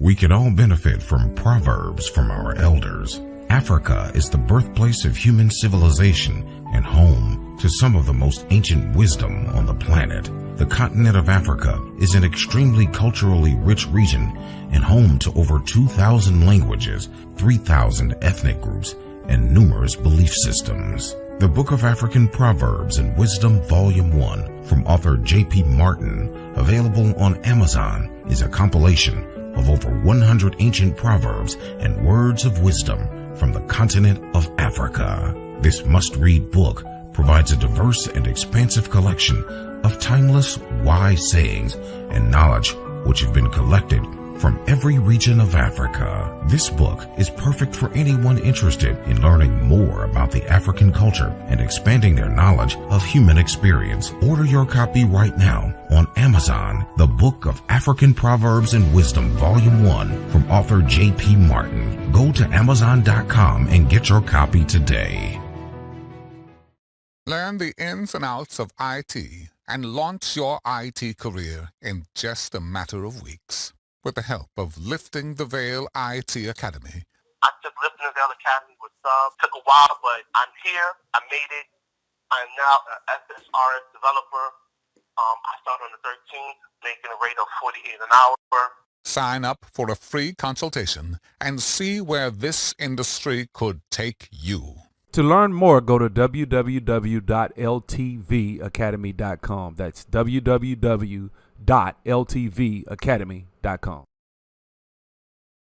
We can all benefit from proverbs from our elders. Africa is the birthplace of human civilization and home to some of the most ancient wisdom on the planet. The continent of Africa is an extremely culturally rich region and home to over 2,000 languages, 3,000 ethnic groups, and numerous belief systems. The Book of African Proverbs and Wisdom, Volume 1, from author J.P. Martin, available on Amazon, is a compilation of over 100 ancient proverbs and words of wisdom from the continent of Africa. This must-read book provides a diverse and expansive collection of timeless, wise sayings and knowledge which have been collected from every region of Africa. This book is perfect for anyone interested in learning more about the African culture and expanding their knowledge of human experience. Order your copy right now on Amazon, The Book of African Proverbs and Wisdom, Volume 1, from author J.P. Martin. Go to Amazon.com and get your copy today. Learn the ins and outs of IT and launch your IT career in just a matter of weeks with the help of Lifting the Veil IT Academy. I took Lifting the Veil Academy with some. Took a while, but I'm here. I made it. I'm now an SSRS developer. I started on the 13th, making a rate of $48 an hour. Sign up for a free consultation and see where this industry could take you. To learn more, go to www.ltvacademy.com. That's www.ltvacademy.com.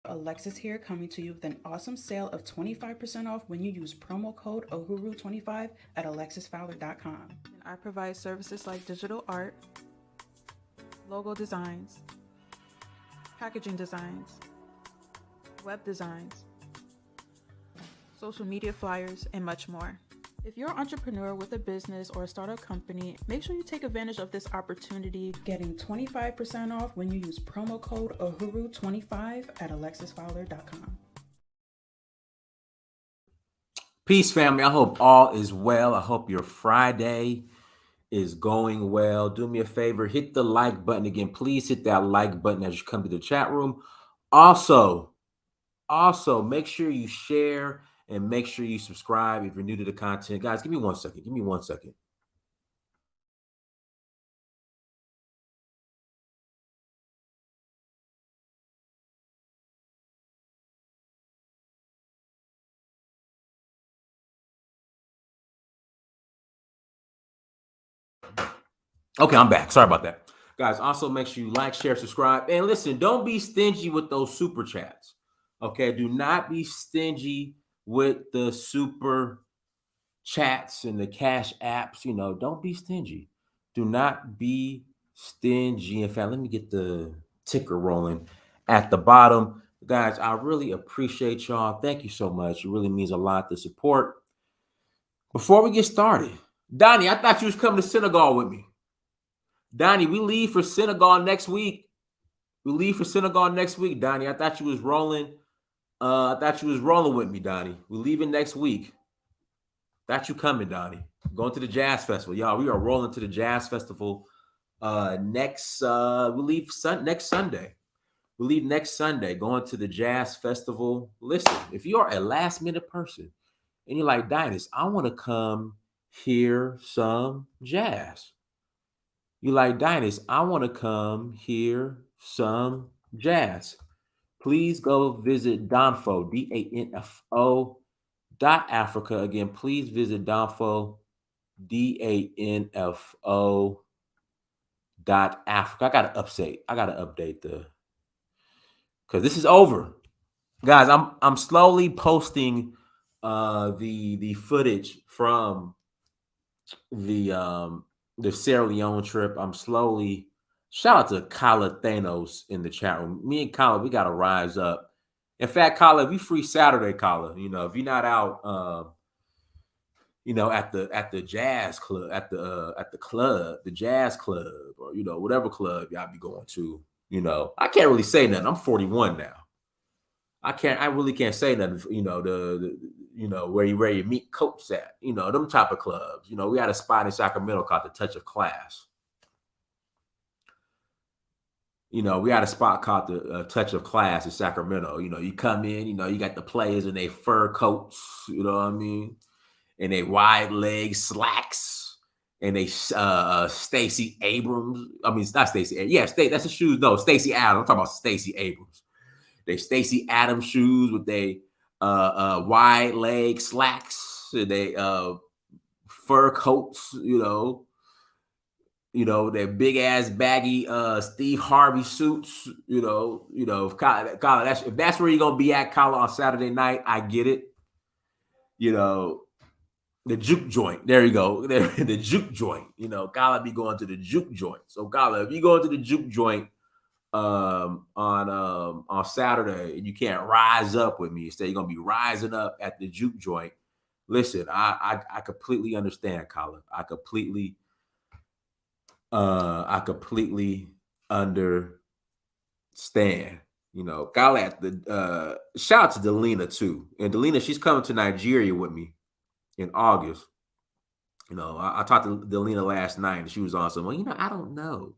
Alexis here, coming to you with an awesome sale of 25% off when you use promo code OHURU25 at alexisfowler.com. I provide services like digital art, logo designs, packaging designs, web designs, social media flyers, and much more. If you're an entrepreneur with a business or a startup company, make sure you take advantage of this opportunity. Getting 25% off when you use promo code OHURU25 at alexisfowler.com. Peace, family. I hope all is well. I hope your Friday is going well. Do me a favor, hit the like button again. Please hit that like button as you come to the chat room. Also, make sure you share and make sure you subscribe if you're new to the content. Guys, give me 1 second. Give me 1 second. Okay, I'm back. Sorry about that. Guys, also make sure you like, share, subscribe. And listen, don't be stingy with those super chats. Okay, do not be stingy with the super chats and the cash apps. You know, don't be stingy. Do not be stingy. In fact, let me get the ticker rolling at the bottom. Guys, I really appreciate y'all. Thank you so much. It really means a lot, the support. Before we get started, Donnie, I thought you was coming to Senegal with me. Donnie, we leave for Senegal next week. Donnie. I thought you was rolling. With me, Donnie. We're leaving next week. Thought you coming, Donnie. Going to the Jazz Festival. Y'all, we are rolling to the Jazz Festival next Sunday. We leave next Sunday, going to the Jazz Festival. Listen, if you are a last minute person and you're like, Dynast, I want to come hear some jazz. You're like, Dynast, I want to come hear some jazz. Please go visit Danfo, DANFO .Africa. Again, please visit Danfo, DANFO .Africa. I gotta update because this is over. Guys, I'm slowly posting the footage from the Sierra Leone trip. I'm slowly. Shout out to Kala Thanos in the chat room. Me and Kala, we gotta rise up. In fact, Kala, if you free Saturday, Kala, if you're not out, at the jazz club, at the club, the jazz club, or whatever club y'all be going to. I can't really say nothing. I'm 41 now. I really can't say nothing. Where you meet coats at. Them type of clubs. We had a spot in Sacramento called the Touch of Class. we had a spot called the Touch of Class in Sacramento. You come in, you got the players in their fur coats, you know what I mean? And they wide leg slacks. And they Stacey Abrams. I mean, it's not Stacey. Yeah, that's the shoes. No, Stacey Adams. I'm talking about Stacey Abrams. They Stacey Adams shoes with they wide leg slacks. They fur coats, their big ass baggy Steve Harvey suits, if that's where you're gonna be at, Kyle, on Saturday night, I get it. The juke joint. There you go. The juke joint. Kyle be going to the juke joint. So Kyle, if you go into the juke joint on Saturday and you can't rise up with me, instead you're gonna be rising up at the juke joint. Listen, I completely understand, Kyle. I completely understand. Kyle, at the shout out to Delina too. And Delina, she's coming to Nigeria with me in August. I talked to Delina last night and she was on some, I don't know.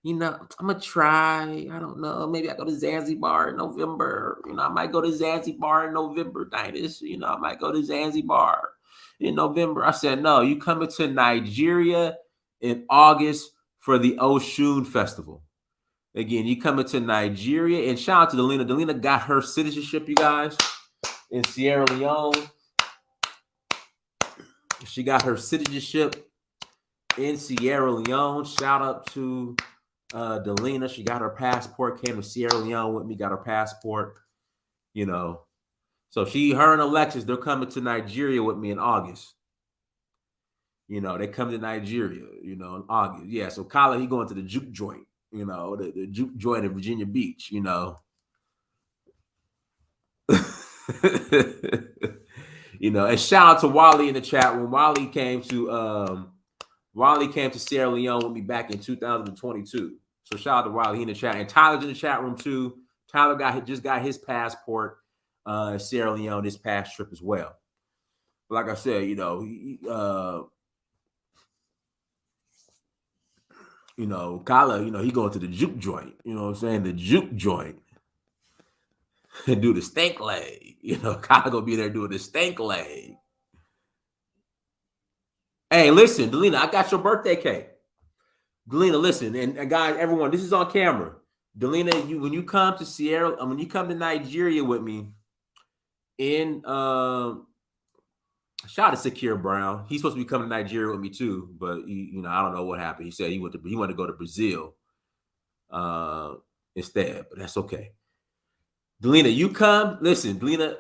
I'm gonna try. I don't know. Maybe I go to Zanzibar in November. I might go to Zanzibar in November, Dynast. I might go to Zanzibar in November. I said, no, you coming to Nigeria in August for the Oshun Festival. Again, you coming to Nigeria, and shout out to Delina. Delina got her citizenship, you guys, in Sierra Leone. She got her citizenship in Sierra Leone. Shout out to Delina. She got her passport, came to Sierra Leone with me, got her passport, So her and Alexis, they're coming to Nigeria with me in August. They come to Nigeria, in August. Yeah, so Kyle, he going to the juke joint, the juke joint in Virginia Beach, And shout out to Wally in the chat room. Wally came to Sierra Leone with me back in 2022. So shout out to Wally in the chat. And Tyler's in the chat room too. Tyler just got his passport in Sierra Leone this past trip as well. But like I said, Kyle, he going to the juke joint. You know what I'm saying? The juke joint. And do the stank leg. Kyle gonna be there doing the stank leg. Hey, listen, Delina, I got your birthday cake. Delina, listen, and guys, everyone, this is on camera. Delina, when you come to Nigeria with me, shout out to Sakir Brown. He's supposed to be coming to Nigeria with me too, but I don't know what happened. He said he wanted to go to Brazil instead, but that's okay. Delina, you come. Listen, Delina,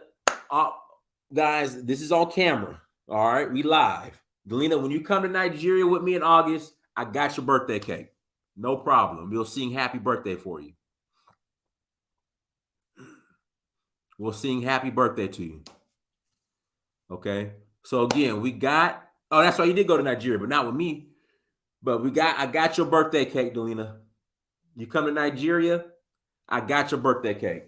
guys, this is on camera. All right, we live. Delina, when you come to Nigeria with me in August, I got your birthday cake. No problem. We'll sing happy birthday for you. We'll sing happy birthday to you. Okay. So again, that's why you did go to Nigeria, but not with me. But I got your birthday cake, Delina. You come to Nigeria, I got your birthday cake.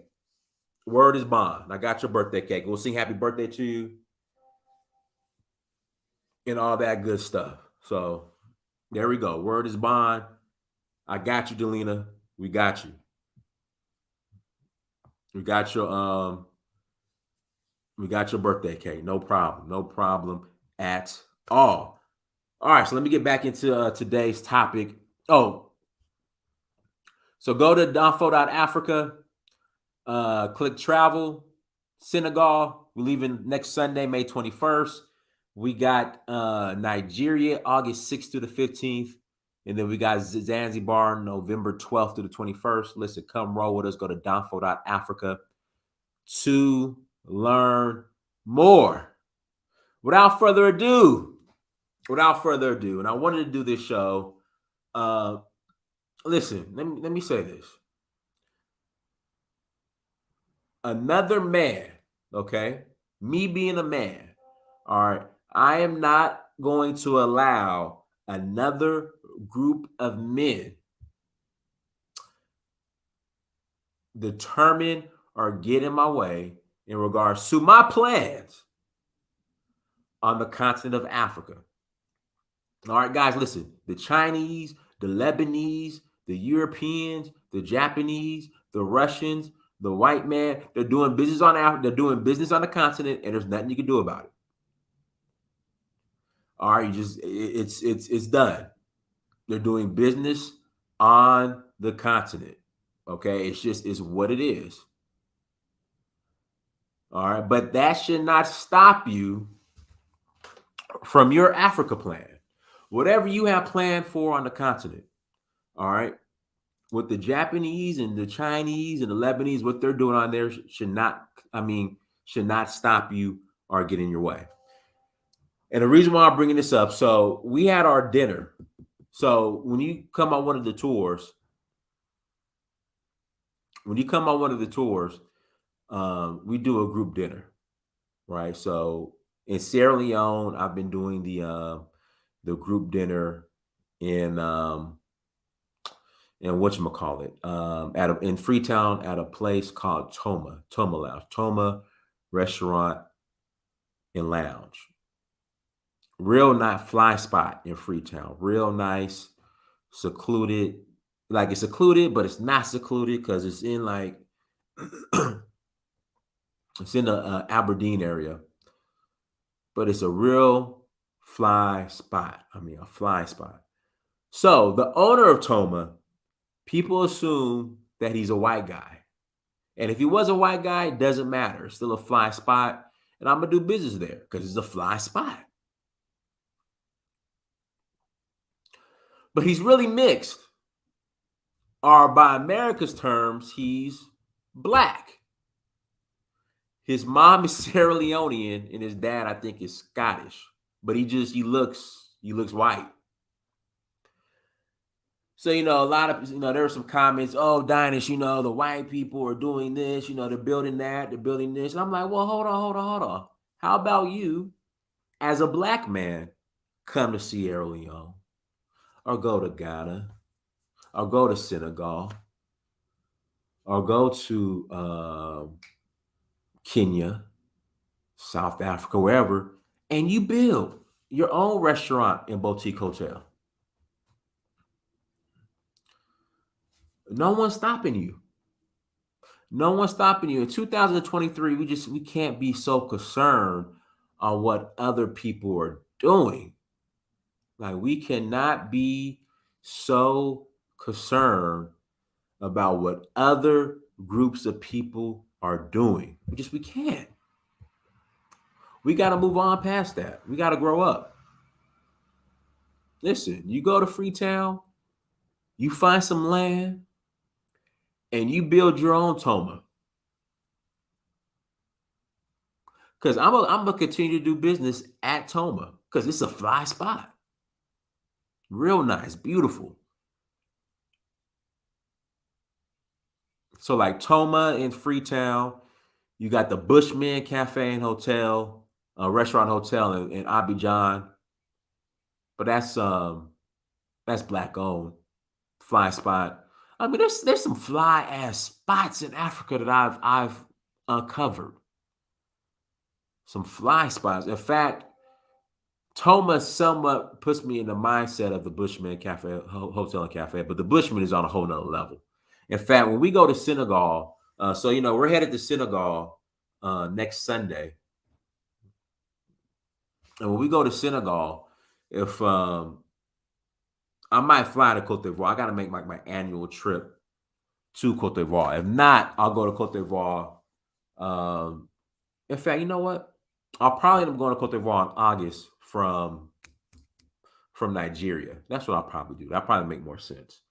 Word is bond. I got your birthday cake. We'll sing happy birthday to you and all that good stuff. So there we go. Word is bond. I got you, Delina. We got you. We got your birthday cake. No problem. No problem at all. All right, so let me get back into today's topic. Oh, so go to donfo.africa. Click travel, Senegal. We're leaving next Sunday, May 21st. We got Nigeria, August 6th to the 15th. And then we got Zanzibar, November 12th to the 21st. Listen, come roll with us. Go to donfo.africa to learn more. Without further ado, and I wanted to do this show. Listen, let me say this. Another man, okay? Me being a man, all right? I am not going to allow another group of men determine or get in my way in regards to my plans on the continent of Africa. All right, guys, listen. The Chinese, the Lebanese, the Europeans, the Japanese, the Russians, the white man, they're doing business on Africa, they're doing business on the continent, and there's nothing you can do about it. All right, it's done. They're doing business on the continent. Okay, it's what it is. All right, but that should not stop you from your Africa plan. Whatever you have planned for on the continent. All right, with the Japanese and the Chinese and the Lebanese, what they're doing on there should not stop you or get in your way. And the reason why I'm bringing this up, so we had our dinner. So when you come on one of the tours, we do a group dinner, right? So in Sierra Leone, I've been doing the group dinner in whatchamacallit, in Freetown at a place called Toma Lounge, Toma Restaurant and Lounge. Real nice fly spot in Freetown. Real nice, secluded. Like it's secluded, but it's not secluded because it's in like it's in the Aberdeen area. But it's a real fly spot. A fly spot. So the owner of Toma, people assume that he's a white guy. And if he was a white guy, it doesn't matter. It's still a fly spot. And I'm going to do business there because it's a fly spot. But he's really mixed. Or by America's terms, he's black. His mom is Sierra Leonean and his dad, I think, is Scottish. But he looks white. So, a lot of, there were some comments, oh, Dynast, the white people are doing this, they're building that, they're building this. And I'm like, well, hold on. How about you, as a black man, come to Sierra Leone or go to Ghana or go to Senegal or go to Kenya, South Africa, wherever, and you build your own restaurant and boutique hotel. No one's stopping you. In 2023, we can't be so concerned on what other people are doing. Like, we cannot be so concerned about what other groups of people are doing. We can't. We got to move on past that. We got to grow up. Listen, you go to Freetown, you find some land, and you build your own Toma. Because I'm going to continue to do business at Toma because it's a fly spot. Real nice, beautiful. So like Toma in Freetown, you got the Bushman Cafe and Hotel, restaurant hotel in Abidjan. But that's black owned, fly spot. There's some fly ass spots in Africa that I've uncovered. Some fly spots. In fact, Toma somewhat puts me in the mindset of the Bushman Cafe, Hotel and Cafe, but the Bushman is on a whole nother level. In fact, when we go to Senegal, we're headed to Senegal next Sunday. And when we go to Senegal, if I might fly to Cote d'Ivoire. I got to make my annual trip to Cote d'Ivoire. If not, I'll go to Cote d'Ivoire. In fact, you know what? I'll probably end up going to Cote d'Ivoire in August from Nigeria. That's what I'll probably do. That'll probably make more sense.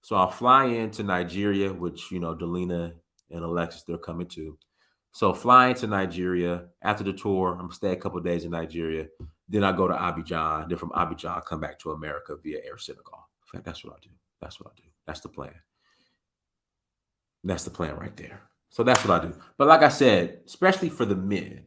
So I'll fly into Nigeria, which, Delina and Alexis, they're coming to. So fly into Nigeria. After the tour, I'm going to stay a couple of days in Nigeria. Then I go to Abidjan. Then from Abidjan, I come back to America via Air Senegal. In fact, that's what I do. That's the plan. That's the plan right there. So that's what I do. But like I said, especially for the men,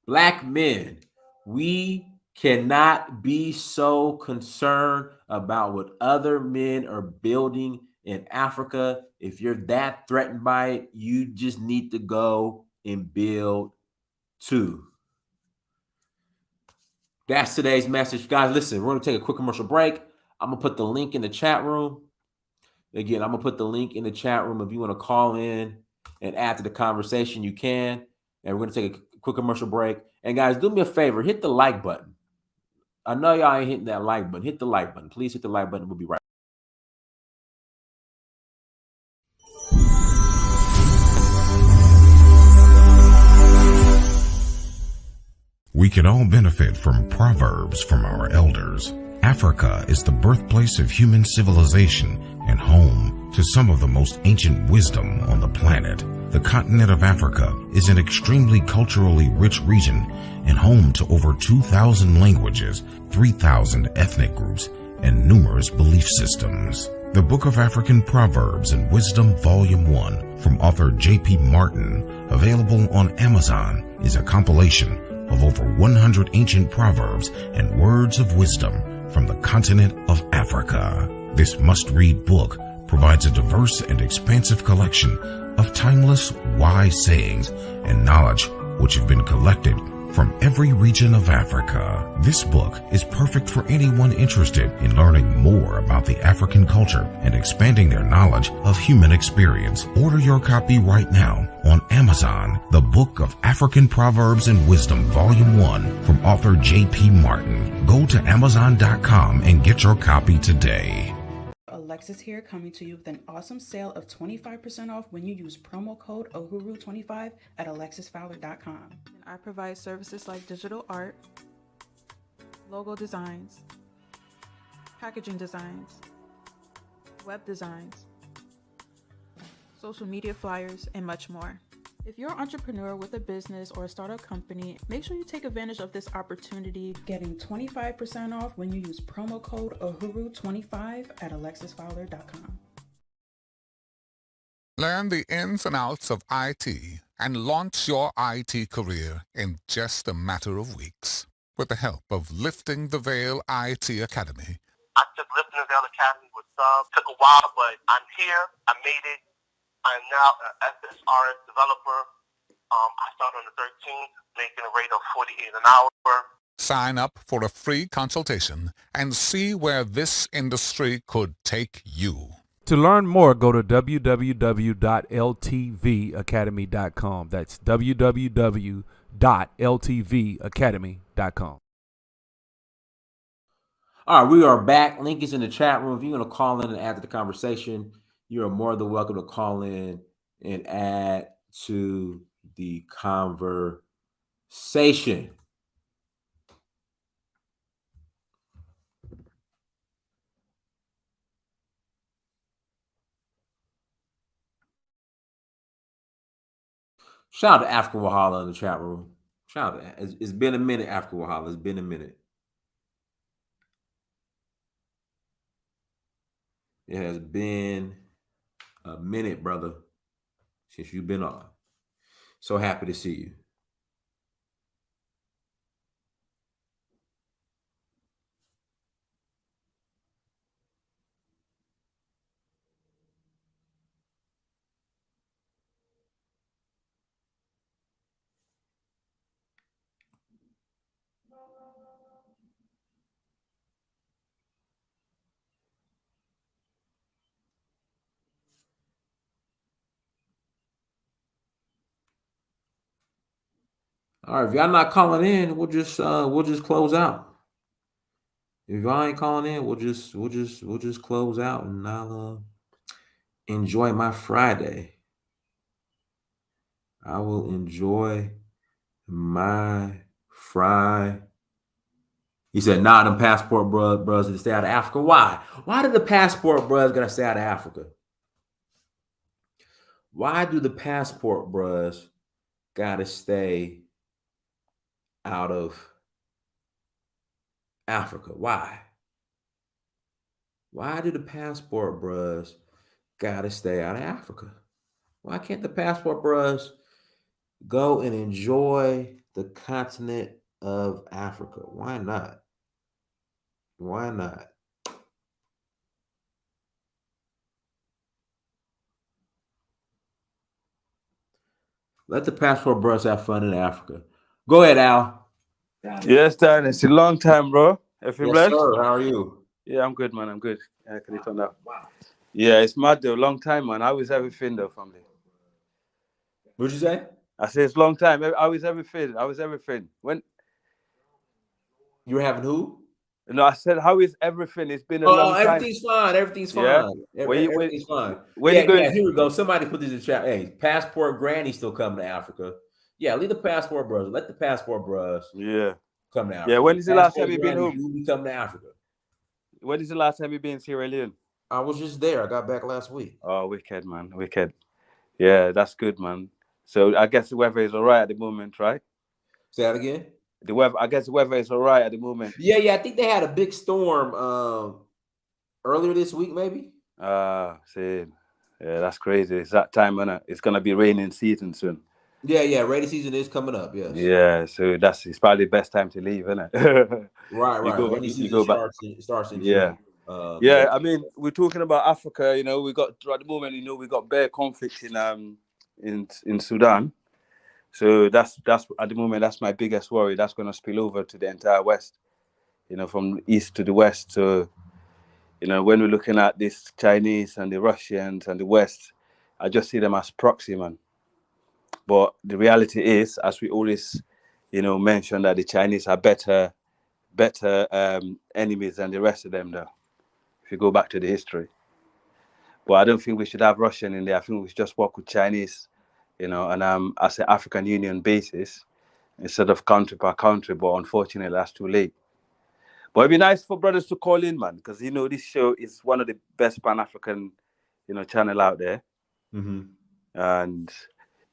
black men, we cannot be so concerned about what other men are building in Africa. If you're that threatened by it, you just need to go and build too. That's today's message. Guys, listen, we're going to take a quick commercial break. I'm going to put the link in the chat room. Again, I'm going to put the link in the chat room. If you want to call in and add to the conversation, you can. And we're going to take a quick commercial break. And guys, do me a favor. Hit the like button. I know y'all ain't hitting that like button. Hit the like button. Please hit the like button. We'll be right back. We can all benefit from proverbs from our elders. Africa is the birthplace of human civilization and home to some of the most ancient wisdom on the planet. The continent of Africa is an extremely culturally rich region and home to over 2,000 languages, 3,000 ethnic groups, and numerous belief systems. The Book of African Proverbs and Wisdom, Volume 1, from author J.P. Martin, available on Amazon, is a compilation of over 100 ancient proverbs and words of wisdom from the continent of Africa. This must-read book provides a diverse and expansive collection of timeless, wise sayings and knowledge which have been collected from every region of Africa. This book is perfect for anyone interested in learning more about the African culture and expanding their knowledge of human experience. Order your copy right now on Amazon. The Book of African Proverbs and Wisdom, Volume 1, from author J.P. Martin. Go to Amazon.com and get your copy today. Alexis here, coming to you with an awesome sale of 25% off when you use promo code OHURU25 at alexisfowler.com. And I provide services like digital art, logo designs, packaging designs, web designs, social media flyers, and much more. If you're an entrepreneur with a business or a startup company, make sure you take advantage of this opportunity, getting 25% off when you use promo code OHURU25 at alexisfowler.com. Learn the ins and outs of IT and launch your IT career in just a matter of weeks with the help of Lifting the Veil IT Academy. I took Lifting the Veil Academy with subs. Took a while, but I'm here. I made it. I'm now an SSRS developer. I started on the 13th, making a rate of $48 an hour. Sign up for a free consultation and see where this industry could take you. To learn more, go to www.ltvacademy.com. That's www.ltvacademy.com. All right, we are back. Link is in the chat room. If you're going to call in and add to the conversation, you are more than welcome to call in and add to the conversation. Shout out to Africa Wahala in the chat room. Shout out to, it's been a minute, Africa Wahala. It's been a minute. It has been a minute, brother, since you've been on. So happy to see you. All right, if y'all not calling in, we'll just close out. If y'all ain't calling in, we'll just close out, and I'll enjoy my Friday. I will enjoy my Friday. He said, "Nah, them passport bros to stay out of Africa." Why? Why did the passport bros gotta stay out of Africa? Why do the passport bros gotta stay out of Africa? Why? Why do the passport bros gotta stay out of Africa? Why can't the passport bros go and enjoy the continent of Africa? Why not? Why not? Let the passport bros have fun in Africa. Go ahead, Al. Yes, Dan. It's a long time, bro. If you Yes, blessed? sir. How are you? Yeah, I'm good, man. I'm good. Can you turn that? Yeah, it's mad though. Long time, man. How is everything though, family? What'd you say? I say it's long time. How is everything? How is everything? When You were having who? no, I said how is everything? It's been a Oh, long time. everything's fine. Everything's Yeah. fine. When you Everything's fine. when you going? Yeah. Here we go. Somebody put this in chat. Hey, passport granny still coming to Africa. Yeah, leave the passport bros. Let the passport bros Yeah. come to Yeah. Africa. When The is the last time passport you been granny home? do be coming to Africa. When is the last time you been in Sierra Leone? I was just there. I got back last week. Oh, wicked, man. Wicked. Yeah, that's good, man. So I guess the weather is all right at the moment, right? Say that again. The weather. I guess the weather is all right at the moment. Yeah. I think they had a big storm earlier this week, maybe. See. Yeah, that's crazy. It's that time, innit? It's gonna be raining season soon. Yeah. Rainy season is coming up. Yes. Yeah, so it's probably the best time to leave, isn't it? Right. Rainy You season go back. starts in Yeah. June. Yeah, I mean, we're talking about Africa, we got at the moment, we got bare conflict in Sudan. So that's at the moment that's my biggest worry. That's gonna spill over to the entire West, from east to the West. So, when we're looking at this Chinese and the Russians and the West, I just see them as proxy, man. But the reality is, as we always, mention that the Chinese are better enemies than the rest of them, though. If you go back to the history, but I don't think we should have Russian in there. I think we should just work with Chinese, and as an African Union basis instead of country per country. But unfortunately, that's too late. But it'd be nice for brothers to call in, man, because this show is one of the best Pan African, channel out there, and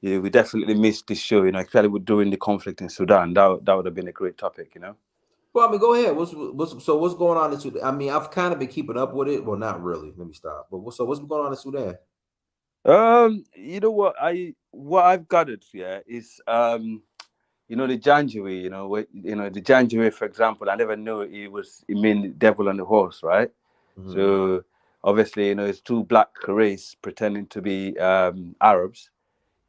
we definitely missed this show, especially during the conflict in Sudan. That would have been a great topic. Well, I mean, go ahead. What's going on in Sudan? I mean, I've kind of been keeping up with it. Well, not really. Let me stop. But what's going on in Sudan? What I've gathered, is the January, the January, for example, I never knew it mean the devil on the horse, right? So obviously, it's two black race pretending to be Arabs,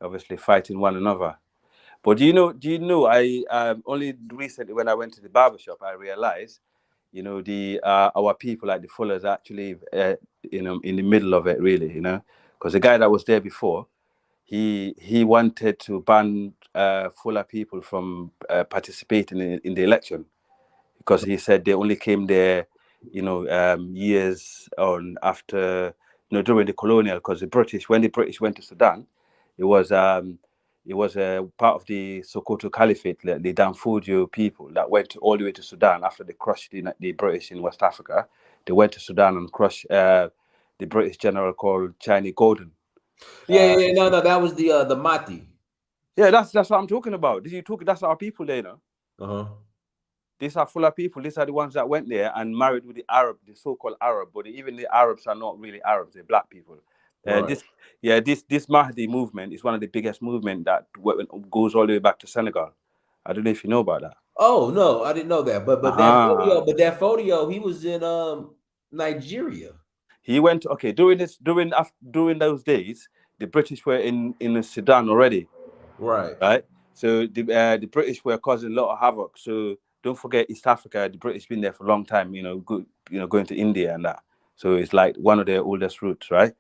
obviously fighting one another. But do you know? I only recently when I went to the barbershop, I realized, our people like the Fullers actually, in the middle of it, really, because the guy that was there before, he wanted to ban Fuller people from participating in the election because he said they only came there, years on after, during the colonial, because when the British went to Sudan, it was part of the Sokoto Caliphate, the Danfodio people that went all the way to Sudan after they crushed the British in West Africa. They went to Sudan and crushed the British general called Chinese Gordon. No, that was the Mati. Yeah, that's what I'm talking about. That's our people there, These are Fuller people. These are the ones that went there and married with the so-called Arab. But even the Arabs are not really Arabs; they're black people. Right. This Mahdi movement is one of the biggest movement that goes all the way back to Senegal. I don't know if you know about that. Oh no, I didn't know that. But that photo, he was in Nigeria. He went during those days. The British were in Sudan already. Right. So the British were causing a lot of havoc. So don't forget East Africa. The British been there for a long time. Going to India and that. So it's like one of their oldest routes, right?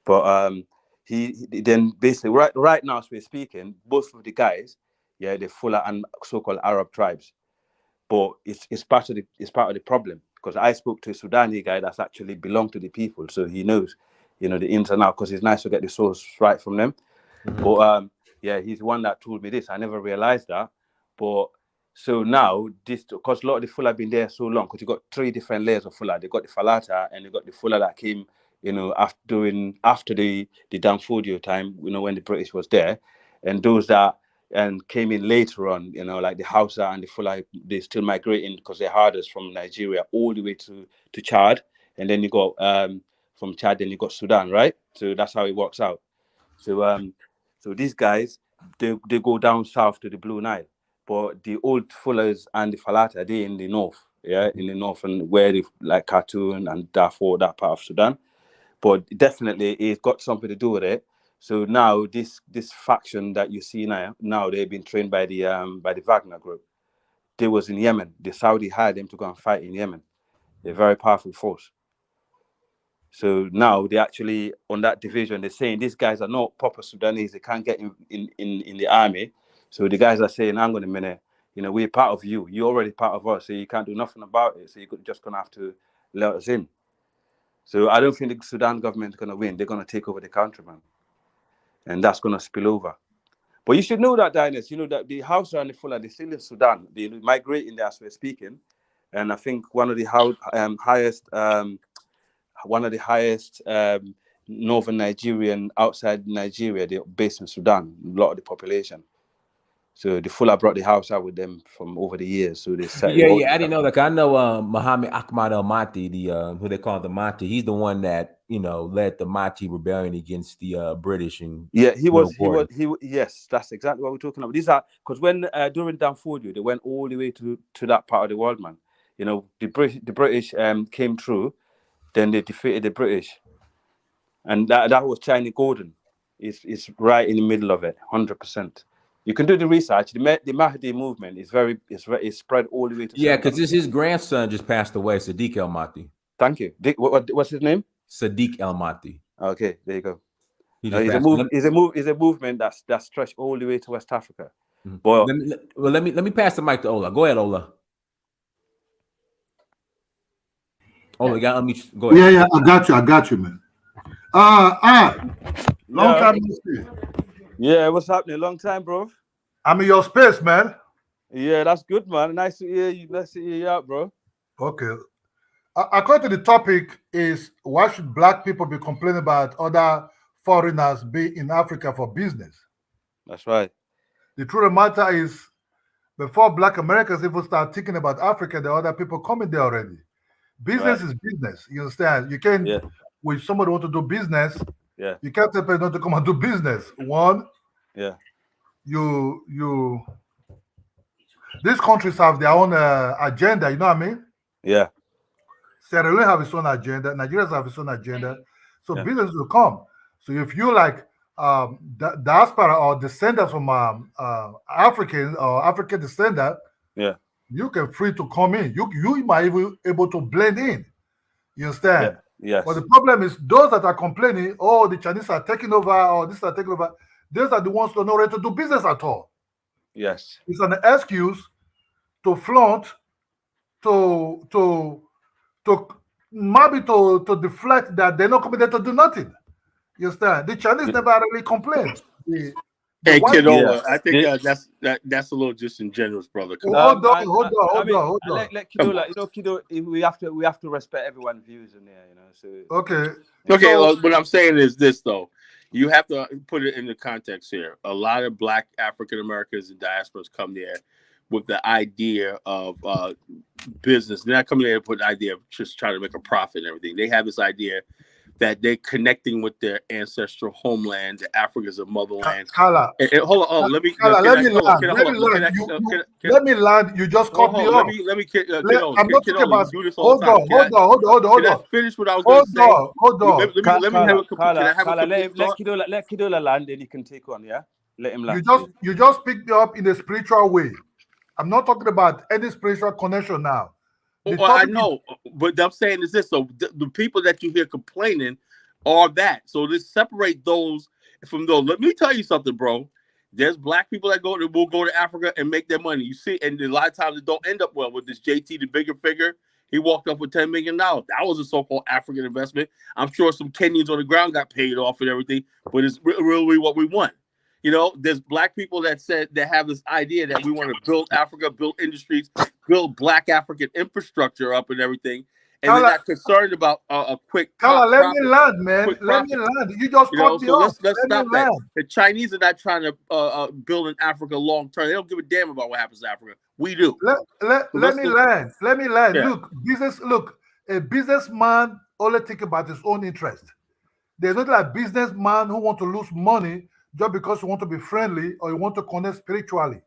But he then basically right now as we're speaking, both of the guys, they're Fuller and so-called Arab tribes. But it's part of the problem because I spoke to a Sudani guy that's actually belonged to the people, so he knows, the ins and outs. Because it's nice to get the source right from them. But he's the one that told me this. I never realized that. But so now this, because a lot of the Fuller have been there so long, because you got three different layers of Fuller. They got the Falata and they got the Fuller that came, after the Danfodio time, when the British was there, and those that came in later on, like the Hausa and the Fuller, they're still migrating because they're herders from Nigeria all the way to Chad, and then you got from Chad, then you got Sudan, right? So that's how it works out. So these guys, they go down south to the Blue Nile, but the old Fullers and the Falata, they're in the north, in the north, and where they like Khartoum and Darfur, that part of Sudan. But definitely, it's got something to do with it. So now this faction that you see now they've been trained by the Wagner group. They was in Yemen. The Saudi hired them to go and fight in Yemen. They're a very powerful force. So now they actually on that division, they're saying these guys are not proper Sudanese. They can't get in the army. So the guys are saying, hang on a minute, we're part of you. You're already part of us, so you can't do nothing about it. So you're just gonna have to let us in. So I don't think the Sudan government is gonna win. They're gonna take over the country, man, and that's gonna spill over. But you should know that, Dynast, that the Hausa and the Fulani, they're still in Sudan. They migrate in there as we're speaking, and I think one of the highest northern Nigerian outside Nigeria, they're based in Sudan, a lot of the population. So the Fulani brought the house out with them from over the years. So they yeah, I didn't know that. I know Muhammad Ahmad al-Mahdi, who they call the Mahdi. He's the one that led the Mahdi rebellion against the British. And yes, that's exactly what we're talking about. These are because when during Danfodio, they went all the way to that part of the world, man. The British came through, then they defeated the British, and that was China Gordon. It's right in the middle of it, 100%. You can do the research. The Mahdi movement is spread all the way to because his grandson just passed away, Sadiq al-Mahdi. Thank you. What's his name? Sadiq al-Mahdi. Okay, there you go. It's a movement that's stretched all the way to West Africa. Mm-hmm. But let me pass the mic to Ola. Go ahead, Ola. Ola, you got unmute. Go ahead. Yeah, I got you, man. Long time no see. Yeah, what's happening? Long time, bro. I'm in your space, man. Yeah, that's good, man. Nice to hear you. Nice to hear you out, bro. Okay. According to the topic is why should black people be complaining about other foreigners being in Africa for business? That's right. The truth of the matter is, before black Americans even start thinking about Africa, there are other people coming there already. Business is business. You understand? You can't, when somebody want to do business, you can't tell people not to come and do business. One, these countries have their own agenda, you know what I mean? Yeah. Sierra Leone have its own agenda, Nigeria have its own agenda. So business will come. So if you like diaspora or descendants from African or African descendant, you can free to come in. You might even able to blend in. You understand? Yes. But the problem is those that are complaining, oh, the Chinese are taking over, or this are taking over. Those are the ones who are not ready to do business at all. Yes. It's an excuse to flaunt, to maybe to deflect that they're not coming there to do nothing. You understand? The Chinese never really complained. Hey, Kidola, I think that's a little disingenuous, brother. Hold on. Let Kidola, Kido, we have to respect everyone's views in there, So okay. What I'm saying is this though. You have to put it in the context here. A lot of Black African Americans and diasporas come there with the idea of business. They're not coming there with the idea of just trying to make a profit and everything. They have this idea that they're connecting with their ancestral homeland. Africa's a motherland. Kala, hold on. Let me land. You just cut me off. I'm not talking about. Hold on. Finish what I was going to say. Hold on. Let Kidola land, and you can take on. Yeah, let him land. You just picked me up in a spiritual way. I'm not talking about any spiritual connection now. I know, but I'm saying is this: so the people that you hear complaining are that. So let's separate those from those. Let me tell you something, bro. There's Black people that will go to Africa and make their money. You see, and a lot of times it don't end up well. With this JT, the bigger figure, he walked off with $10 million. That was a so-called African investment. I'm sure some Kenyans on the ground got paid off and everything, but it's really what we want. There's Black people that have this idea that we want to build Africa, build industries, build Black African infrastructure up and everything. And they're not concerned about a quick. Let me land, man. Let me land. You just cut me off. Let's stop that. The Chinese are not trying to build in Africa long term. They don't give a damn about what happens to Africa. We do. Let me land. Yeah. Look, a businessman only think about his own interest. There's not like a businessman who want to lose money just because you want to be friendly or you want to connect spiritually.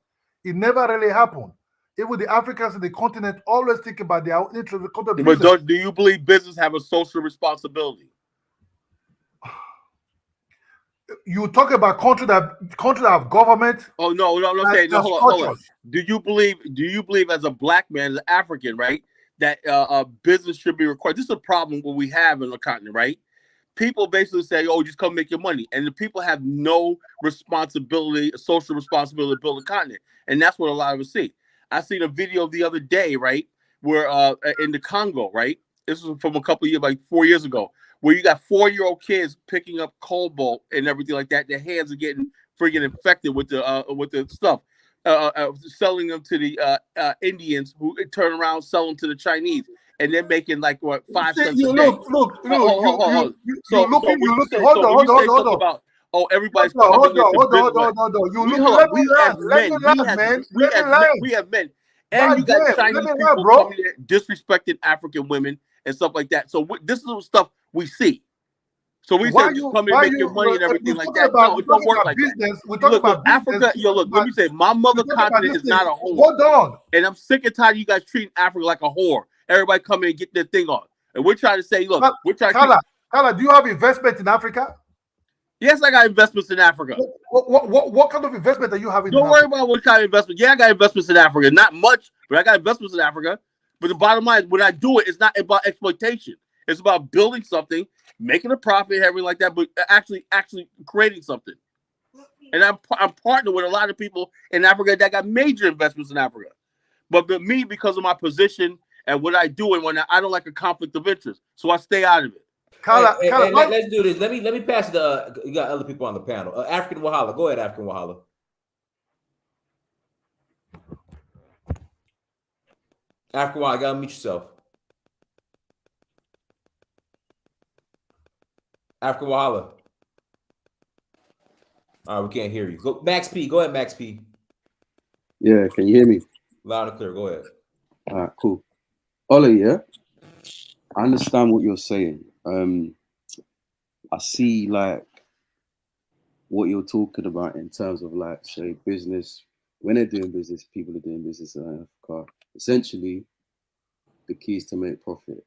It never really happened. Even the Africans in the continent always think about their own interest. But do you believe business have a social responsibility? You talk about countries that have government. Oh no, I'm saying hold on. Do you believe as a Black man, as an African, right, that business should be required. This is a problem what we have in the continent, right? People basically say, "Oh, just come make your money," and the people have no responsibility, social responsibility to build a continent, and that's what a lot of us see. I seen a video the other day, right, where in the Congo, right, this was from a couple of years, like 4 years ago, where you got 4-year-old kids picking up cobalt and everything like that. Their hands are getting freaking infected with the stuff, selling them to the Indians, who turn around, sell them to the Chinese. And they're making like what 5 cents a day. Look, So looking, when you say, hold so when you say something on. about, oh, everybody's Hold coming into business, on. You we looking, let me as land, men, we have men, and you got Chinese people bro. coming in disrespecting African women and stuff like that. So this is the stuff we see. So we say just come in and make your money and everything like that. No, it don't work like that. We're talking about Africa. Look, let me say, my mother continent is not a whore. Hold on. And I'm sick and tired of you guys treating Africa like a whore. Everybody come in and get their thing on. And we're trying to say, look, we're trying to... Kala, do you have investment in Africa? Yes, I got investments in Africa. What kind of investment are you having? Don't worry about what kind of investment. Yeah, I got investments in Africa. Not much, but I got investments in Africa. But the bottom line is, when I do it, it's not about exploitation. It's about building something, making a profit, everything like that, but actually creating something. And I'm partnered with a lot of people in Africa that got major investments in Africa. But me, because of my position and what I do, and when I don't like a conflict of interest, so I stay out of it. Let's do this. Let me pass it. You got other people on the panel. African Wahala, go ahead, African Wahala. African Wahala, you gotta mute yourself. African Wahala. All right, we can't hear you. Go, Max P. Go ahead, Max P. Yeah, can you hear me? Loud and clear. Go ahead. All right, cool. Ollie, yeah, I understand what you're saying. I see like what you're talking about in terms of like, say, business. When they're doing business, people are doing business in Africa. Essentially, the key is to make profit,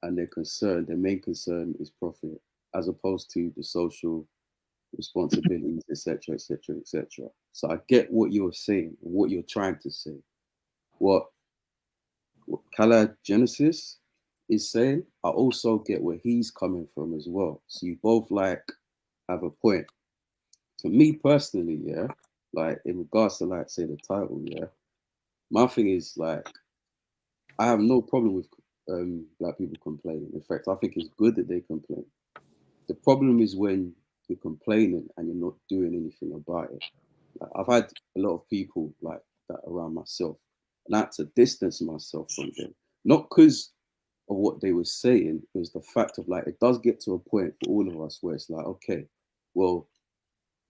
and their main concern is profit, as opposed to the social responsibilities, etc., etc., etc. So I get what you're saying, what you're trying to say. What Kala Genesis is saying, I also get where he's coming from as well. So you both like have a point. For me personally, yeah, like in regards to like say the title, yeah, my thing is like I have no problem with black people complaining. In fact, I think it's good that they complain. The problem is when you're complaining and you're not doing anything about it. Like, I've had a lot of people like that around myself, and I had to distance myself from them. Not because of what they were saying, it was the fact of like, it does get to a point for all of us where it's like, okay, well,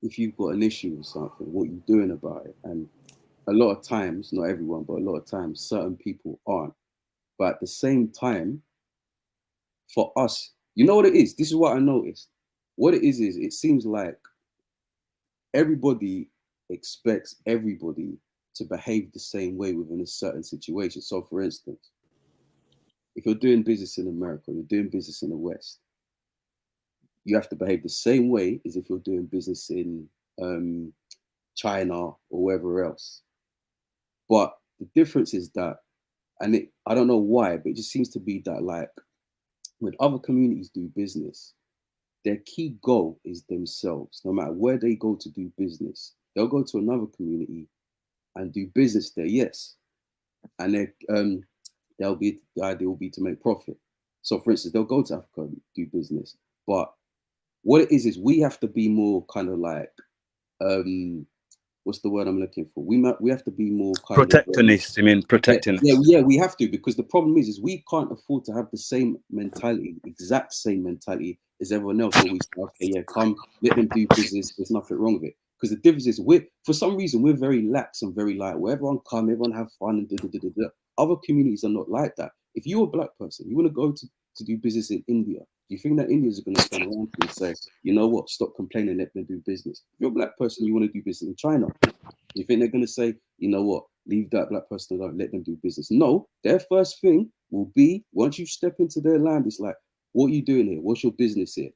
if you've got an issue with something, what are you doing about it? And a lot of times, not everyone, but a lot of times, certain people aren't. But at the same time, for us, you know what it is? This is what I noticed. What it is it seems like everybody expects everybody to behave the same way within a certain situation. So for instance, if you're doing business in America, you're doing business in the West, you have to behave the same way as if you're doing business in China or wherever else. But the difference is that, and I don't know why, but it just seems to be that like when other communities do business, their key goal is themselves. No matter where they go to do business, they'll go to another community and do business there, yes. And the idea will be to make profit. So for instance, they'll go to Africa and do business. But what it is we have to be more kind of like, what's the word I'm looking for? We have to be more kind protectionist. You mean protectionist? Yeah, we have to, because the problem is we can't afford to have the same mentality, exact same mentality as everyone else. So we say, okay, yeah, come, let them do business. There's nothing wrong with it. Because the difference is for some reason, we're very lax and very like, where everyone come, everyone have fun and da. Other communities are not like that. If you're a black person, you want to go to do business in India, do you think that Indians are going to turn around and say, you know what, stop complaining, let them do business? If you're a black person, you want to do business in China, you think they're going to say, you know what, leave that black person alone, let them do business? No, their first thing will be, once you step into their land, it's like, what are you doing here? What's your business here?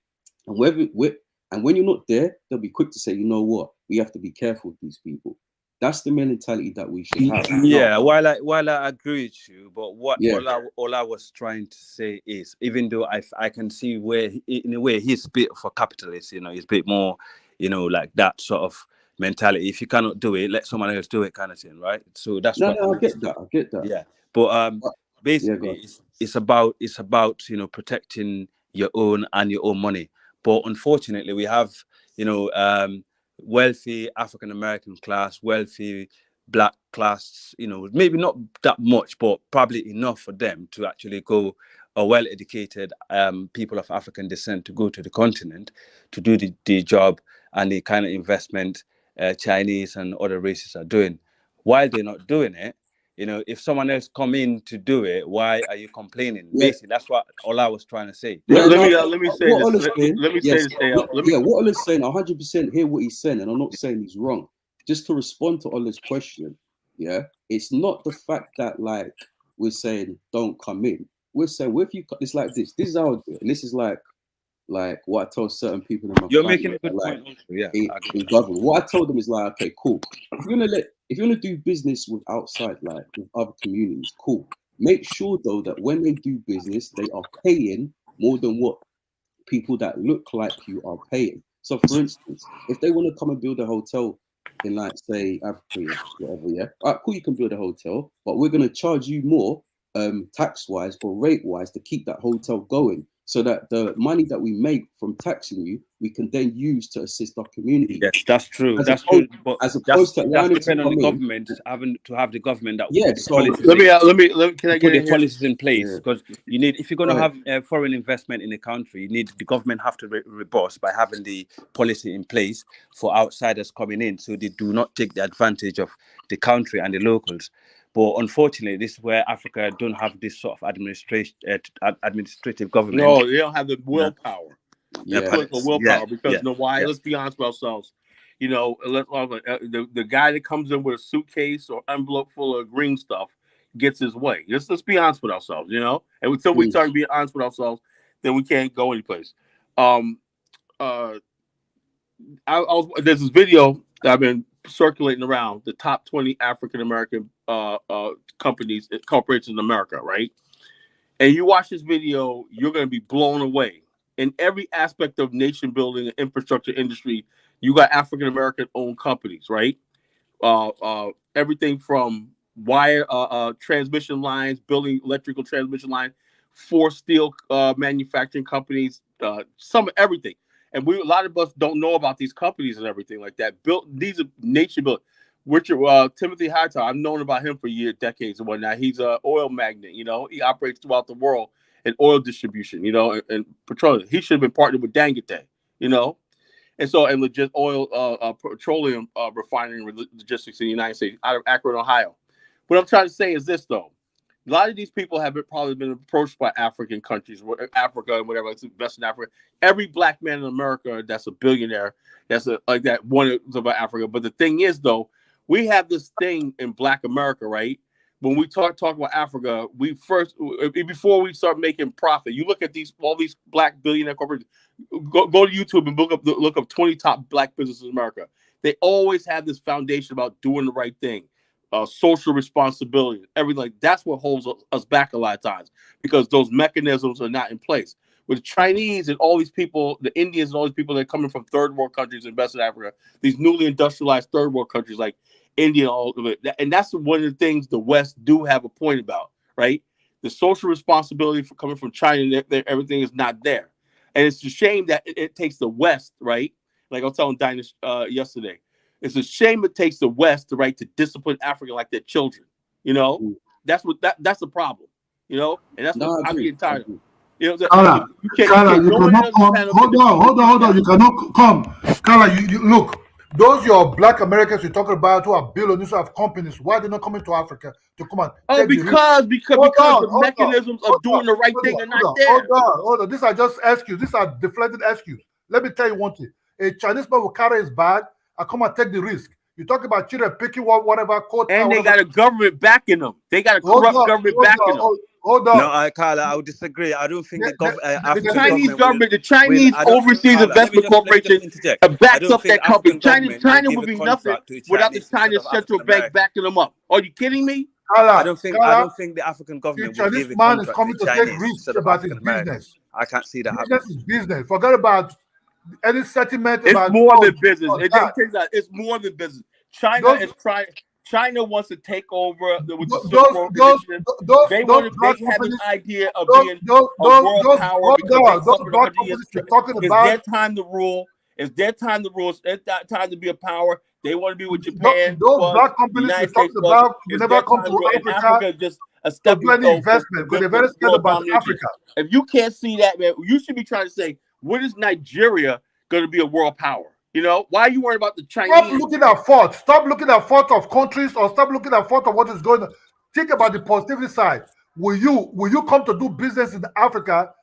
And when you're not there, they'll be quick to say, you know what, we have to be careful with these people. That's the mentality that we should have. Yeah, while I agree with you, but Yeah. all I was trying to say is, even though I can see where in a way he's a bit of a capitalist, you know, he's a bit more, you know, like that sort of mentality. If you cannot do it, let someone else do it, kind of thing, right? So that's No, I get that. Yeah, but basically, it's about you know, protecting your own and your own money. But unfortunately, we have, you know, wealthy African American class, wealthy black class, you know, maybe not that much, but probably enough for them to actually go, a well-educated people of African descent to go to the continent to do the job and the kind of investment Chinese and other races are doing. While they're not doing it, you know, if someone else come in to do it, why are you complaining? Yeah. Basically, that's what all I was trying to say. Let me say what this. Let me say this. What Ola's saying, 100% hear what he's saying, and I'm not saying he's wrong. Just to respond to Ola's question, yeah, it's not the fact that like we're saying don't come in. We're saying, well, if you, it's like this. This is how I do it. And this is like what I told certain people in my You're family, making a good point also, yeah. In government. What I told them is like, okay, cool. If you want to do business with outside, like with other communities, cool. Make sure though that when they do business, they are paying more than what people that look like you are paying. So for instance, if they want to come and build a hotel in like say Africa, whatever, yeah, all right, cool, you can build a hotel, but we're gonna charge you more tax wise or rate wise to keep that hotel going, so that the money that we make from taxing you, we can then use to assist our community. Yes, that's true. But that's depending on the government having to have the government that can I put get the policies in place, because you need, if you're going to have foreign investment in the country, you need the government have to robust by having the policy in place for outsiders coming in, so they do not take the advantage of the country and the locals. But unfortunately, this is where Africa don't have this sort of administrative government. No, they don't have the willpower. Yeah. That political willpower. Because you know why? Let's be honest with ourselves. You know, the guy that comes in with a suitcase or envelope full of green stuff gets his way. Let's be honest with ourselves. You know, and until we start being honest with ourselves, then we can't go anyplace. There's this video that I've been circulating around, the top 20 African American corporations in America, right? And you watch this video, you're going to be blown away. In every aspect of nation building and infrastructure industry, you got African American owned companies, right? Everything from wire transmission lines, building electrical transmission lines, for steel manufacturing companies, some everything. And a lot of us don't know about these companies and everything like that. These are nation built. Richard Timothy Hightower, I've known about him for years, decades and whatnot. He's an oil magnate. You know, he operates throughout the world in oil distribution. You know, and petroleum. He should have been partnered with Dangote. You know, and petroleum refining logistics in the United States out of Akron, Ohio. What I'm trying to say is this, though. A lot of these people have probably been approached by African countries, Africa and whatever, Western Africa. Every black man in America that's a billionaire, that's like that, one about Africa. But the thing is, though, we have this thing in Black America, right? When we talk about Africa, before we start making profit, you look at all these black billionaire corporations. Go to YouTube and look up 20 top black businesses in America. They always have this foundation about doing the right thing. Social responsibility, everything like that's what holds us back a lot of times, because those mechanisms are not in place. With Chinese and all these people, the Indians and all these people that are coming from third world countries in West Africa, these newly industrialized third world countries like India, all of it, and that's one of the things the West do have a point about, right? The social responsibility for coming from China, everything is not there, and it's a shame that it takes the West, right? Like I was telling Dinah yesterday. It's a shame it takes the West the right to discipline Africa like their children. You know, that's the problem. You know, and that's what I'm getting tired of. You know, Kala, you cannot come. Hold on. You cannot come. Kala, you look. Those your black Americans you're talking about who are billionaires, who have companies. Why are they not coming to Africa to come and? Because the mechanisms of doing the right thing are not there. Hold on. These are just excuses. These are deflected excuses. Let me tell you one thing. A Chinese man will carry his bag. I come and take the risk. You talk about children picking whatever quota. And they got a government backing them. They got a corrupt government backing them. Hold on. No, Carla, I would disagree. I don't think the Chinese government, the Chinese Overseas Investment Corporation backs up that company. China would be nothing without the China Central Bank backing them up. Are you kidding me? I don't think the African government will give a contract to Chinese instead of African Americans. I can't see that happening. Business is business. Forget about any settlement. It's more than business. It's more than business. China wants to take over they have an idea of being a world power because it's their time to rule. It's their time to rule. It's their time to be a power. They want to be with Japan. Those black companies you talked about will never come to Africa just a stepping stone investment because they're very scared about Africa. If you can't see that, man, you should be trying to say, when is Nigeria going to be a world power? You know, why are you worried about the Chinese? Stop looking at fault. Stop looking at fault of countries or stop looking at fault of what is going on. Think about the positivity side. Will you come to do business in Africa?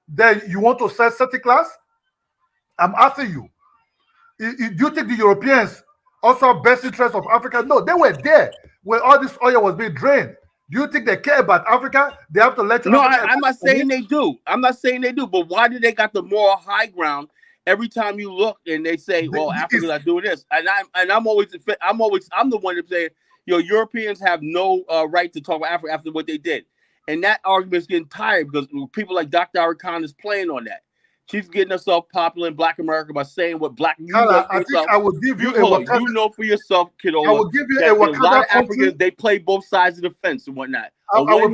Then you want to sell certain class? I'm asking you. Do you think the Europeans also have best interest of Africa? No, they were there when all this oil was being drained. Do you think they care about Africa? They have to let you know. No, I'm not saying they do. I'm not saying they do. But why do they got the moral high ground? Every time you look and they say, "Well, Africans are doing this," and I'm the one that say, Europeans have no right to talk about Africa after what they did, and that argument's getting tired because people like Dr. Arakan is playing on that. She's getting herself popular in Black America by saying what Black. I think I will give you you know for yourself, kiddo. I will give you a lot of Africans. They play both sides of the fence and whatnot. I will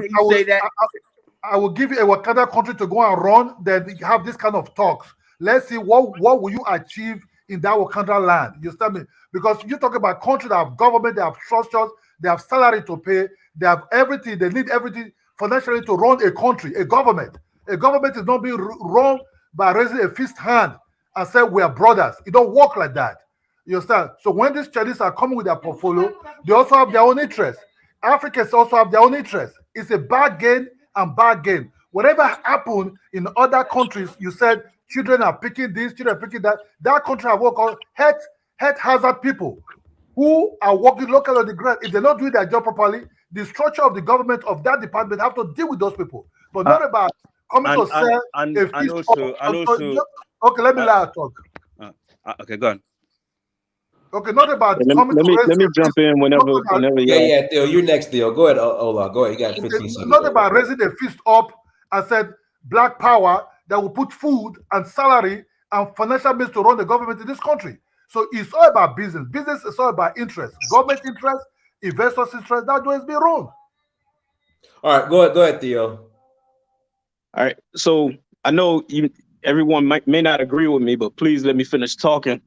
give you a Wakanda country to go and run. Then have this kind of talks. Let's see what will you achieve in that Wakanda land. You understand me? Because you talk about countries that have government, they have structures, they have salary to pay, they have everything, they need everything financially to run a country, a government. A government is not being run by raising a fist hand and say we are brothers. It don't work like that. You understand? So when these Chinese are coming with their portfolio, they also have their own interests. Africans also have their own interests. It's a bargain and bargain. Whatever happened in other countries, you said children are picking this, children are picking that. That country have what called health hazard people who are working locally on the ground. If they're not doing their job properly, the structure of the government of that department have to deal with those people. But not about coming to sell okay, let me talk. Okay, go on. Okay, not about let me jump in whenever. Yeah, Theo, you're next, Theo. Go ahead, Ola. Go ahead. You got 15 seconds. Not about raising a fist up and said Black power that will put food and salary and financial means to run the government in this country. So it's all about business. Business is all about interest. Government interest, investors' interest. That way it's been wrong. All right, go ahead, Theo. All right. So I know everyone may not agree with me, but please let me finish talking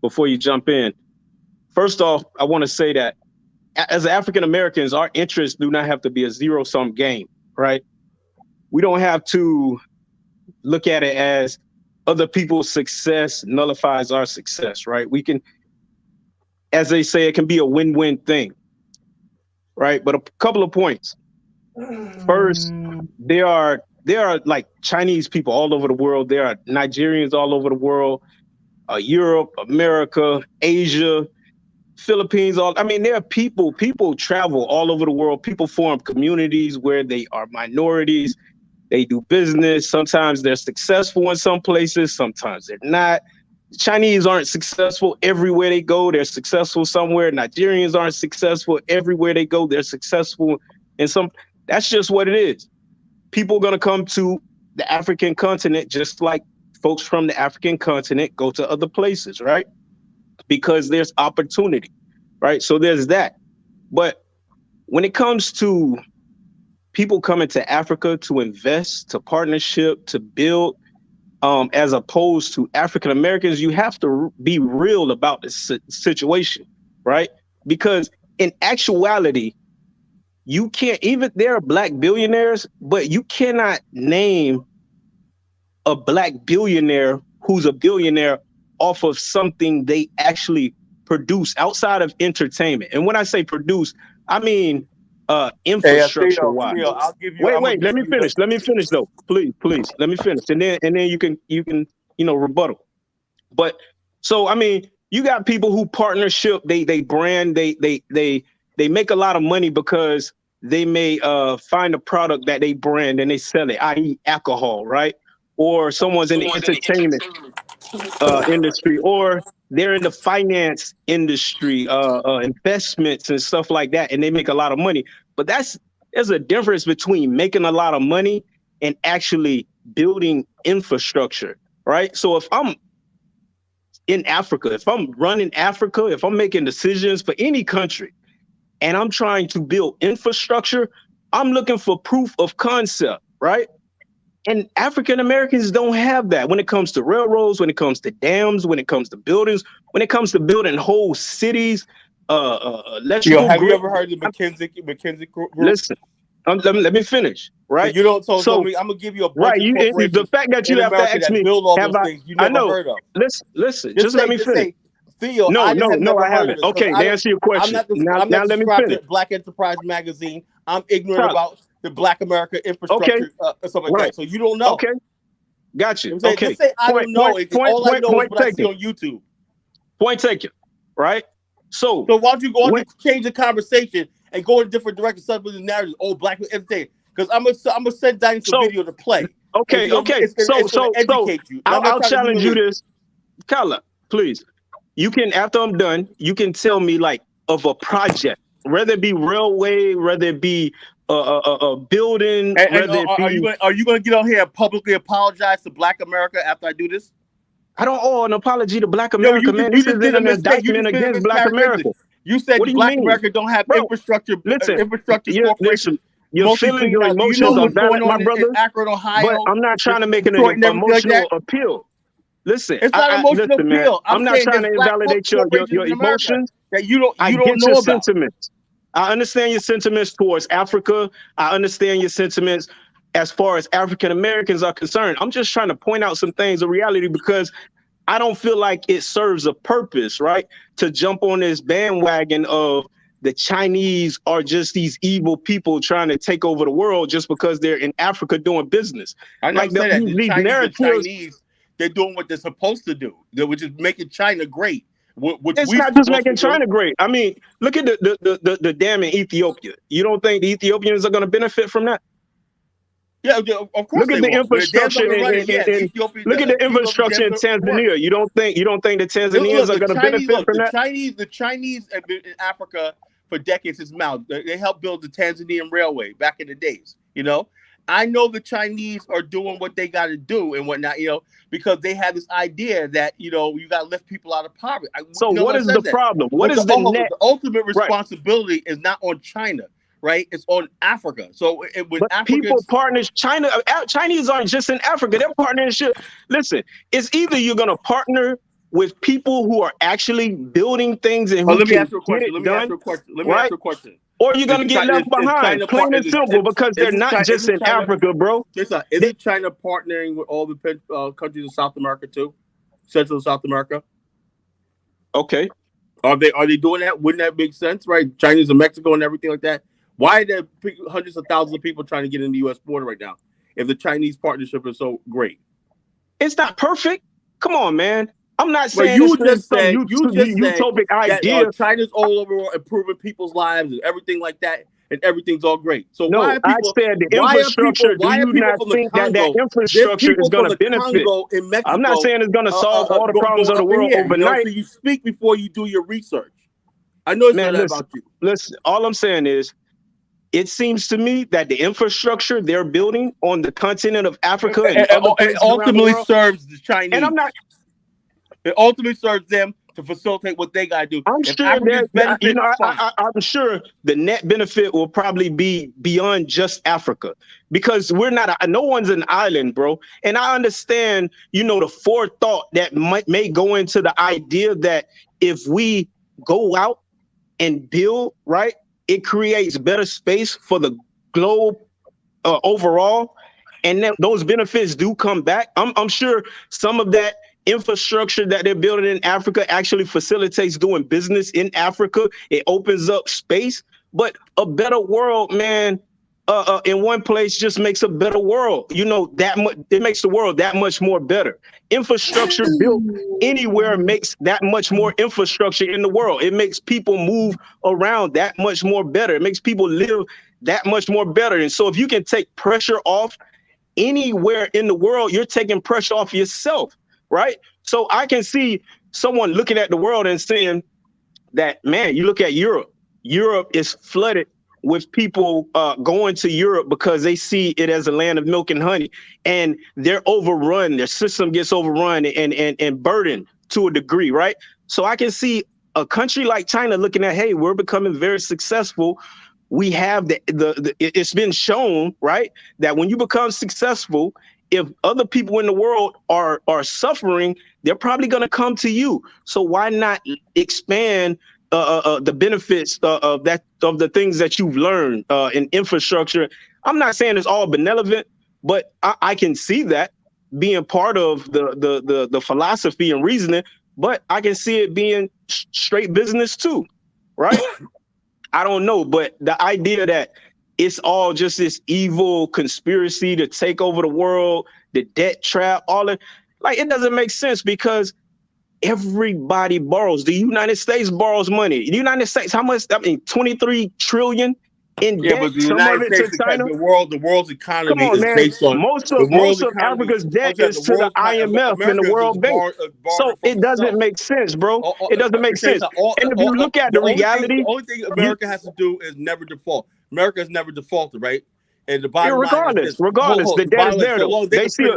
before you jump in. First off, I want to say that as African Americans, our interests do not have to be a zero-sum game, right? We don't have to look at it as other people's success nullifies our success, right? We can, as they say, it can be a win-win thing, right? But a couple of points. First, there are like Chinese people all over the world. There are Nigerians all over the world, Europe, America, Asia, Philippines. There are people travel all over the world. People form communities where they are minorities. They do business. Sometimes they're successful in some places. Sometimes they're not. Chinese aren't successful everywhere they go. They're successful somewhere. Nigerians aren't successful everywhere they go. They're successful in some. That's just what it is. People are going to come to the African continent just like folks from the African continent go to other places, right? Because there's opportunity, right? So there's that. But when it comes to people coming to Africa to invest, to partnership, to build, as opposed to African Americans, you have to be real about the situation, right? Because in actuality, you can't, even there are Black billionaires, but you cannot name a Black billionaire who's a billionaire off of something they actually produce outside of entertainment. And when I say produce, I mean infrastructure wise. Wait, let me finish. Let me finish though. Please, let me finish. And then you can rebuttal. But so you got people who partnership, they brand, they make a lot of money because they may find a product that they brand and they sell it, i.e. alcohol, right? Or someone's in the entertainment industry, or they're in the finance industry, investments and stuff like that, and they make a lot of money. But there's a difference between making a lot of money and actually building infrastructure, right? So if I'm in Africa, if I'm running Africa, if I'm making decisions for any country and I'm trying to build infrastructure, I'm looking for proof of concept, right? And African Americans don't have that when it comes to railroads, when it comes to dams, when it comes to buildings, when it comes to building whole cities. Electrical have grid. you ever heard of McKinsey Group? Listen, let me finish, right? You don't. So I'm gonna give you a bunch right. Of The fact that you have to ask me, build all have those I? things you never heard of. Listen. Just let me finish. Theo, no, I haven't. Okay, to answer your question. I'm not let me finish. Black Enterprise Magazine. I'm ignorant about the Black America infrastructure, stuff like that. So you don't know. Okay, got you. Okay, just say I don't know. All I know is what I see on YouTube. Point taken. Right. So why don't you go on to change the conversation and go in a different direction? Some of the narratives, Black people entertain. Because I'm gonna send Danny some video to play. Okay. It's gonna educate you. I'll challenge you this, Kala, please. You can, after I'm done, you can tell me like of a project, whether it be railway, whether it be a building. Are you going to get on here and publicly apologize to Black America after I do this? I don't owe an apology to Black America, man. This isn't an indictment against Black America. You said Black America don't have infrastructure. Listen. Your feelings, your emotions are valid, my brother. Akron, Ohio, but I'm not trying to make an emotional appeal. Listen, it's not emotional appeal. I'm not trying to invalidate your emotions. That you don't know about. Sentiments. I understand your sentiments towards Africa. I understand your sentiments as far as African Americans are concerned. I'm just trying to point out some things of reality because I don't feel like it serves a purpose, right? To jump on this bandwagon of the Chinese are just these evil people trying to take over the world just because they're in Africa doing business. I never said that. The Chinese, they're doing what they're supposed to do, which is making China great. It's not just making China great. I mean, look at the dam in Ethiopia. You don't think the Ethiopians are going to benefit from that? Yeah, of course. Look at the infrastructure look at the infrastructure in Tanzania. You don't think the Tanzanians are going to benefit from that? The Chinese have been in Africa for decades. They helped build the Tanzanian railway back in the days. You know. I know the Chinese are doing what they got to do and whatnot, because they have this idea that, you got to lift people out of poverty. So what is the problem? What is the net? The ultimate responsibility is not on China, right? It's on Africa. So people partners, Chinese aren't just in Africa. They're partnership. Listen, it's either you're going to partner with people who are actually building things and who let me can ask you a question. Let me ask you a question. Or you're going to get left behind, plain and simple, because they're not just in Africa, bro. Isn't China partnering with all the countries in South America too? Central South America? Okay. Are they doing that? Wouldn't that make sense, right? Chinese and Mexico and everything like that. Why are there hundreds of thousands of people trying to get in the U.S. border right now if the Chinese partnership is so great? It's not perfect. Come on, man. I'm not saying you just said utopic idea. That, China's all over improving people's lives and everything like that, and everything's all great. So no, why are people, I said the infrastructure. Do you not think that infrastructure is going to benefit? In Mexico, I'm not saying it's going to solve all the problems of the world overnight. So you speak before you do your research. I know it's not about you. Listen, all I'm saying is, it seems to me that the infrastructure they're building on the continent of Africa and other places ultimately serves the Chinese. And I'm not. It ultimately serves them to facilitate what they gotta do. I'm sure I'm sure the net benefit will probably be beyond just Africa, because we're not. No one's an island, bro. And I understand, the forethought that may go into the idea that if we go out and build, right, it creates better space for the globe overall, and those benefits do come back. I'm sure some of that infrastructure that they're building in Africa actually facilitates doing business in Africa. It opens up space, but a better world, man, in one place just makes a better world. It makes the world that much more better. Infrastructure built anywhere makes that much more infrastructure in the world. It makes people move around that much more better. It makes people live that much more better. And so if you can take pressure off anywhere in the world, you're taking pressure off yourself, right? So I can see someone looking at the world and saying that, man, you look at Europe. Europe is flooded with people going to Europe because they see it as a land of milk and honey, and they're overrun. Their system gets overrun and burdened to a degree, right? So I can see a country like China looking at, hey, we're becoming very successful. We have it's been shown, right, that when you become successful, if other people in the world are suffering, they're probably going to come to you. So why not expand the benefits of the things that you've learned in infrastructure? I'm not saying it's all benevolent, but I can see that being part of the philosophy and reasoning. But I can see it being straight business too, right? I don't know, but the idea that it's all just this evil conspiracy to take over the world, the debt trap, all that, like, it doesn't make sense because everybody borrows. The United States borrows money. The United States, how much? I mean, 23 trillion in debt. But the Some United of it States, to China. the world's economy Come on, is man. based on Most the world's of economy. Africa's debt is to the IMF and the World Bank. So it doesn't make sense, bro. It doesn't make sense. And if you look at the reality, the only thing America has to do is never default. America has never defaulted, right? And the bottom line is this. Regardless, the debt is there though. They see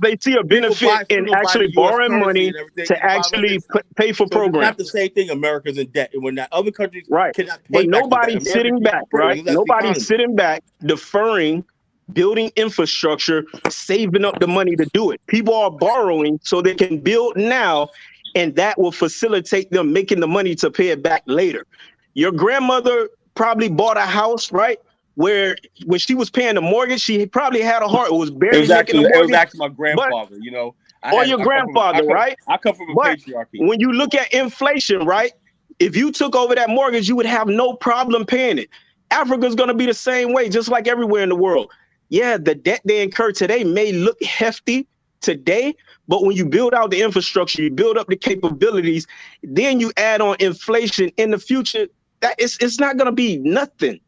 they see a benefit in actually borrowing money to actually pay for programs. It's not the same thing. America's in debt, and when that other countries cannot pay but back nobody's sitting back, right? Nobody's sitting back, deferring, building infrastructure, saving up the money to do it. People are borrowing so they can build now, and that will facilitate them making the money to pay it back later. Your grandmother probably bought a house, right? Where when she was paying the mortgage, she probably had a heart. It was barely making the mortgage. It was actually my grandfather, you know. Your grandfather, right? I come from a patriarchy. When you look at inflation, right? If you took over that mortgage, you would have no problem paying it. Africa's going to be the same way, just like everywhere in the world. Yeah, the debt they incur today may look hefty today, but when you build out the infrastructure, you build up the capabilities, then you add on inflation in the future, that it's not going to be nothing.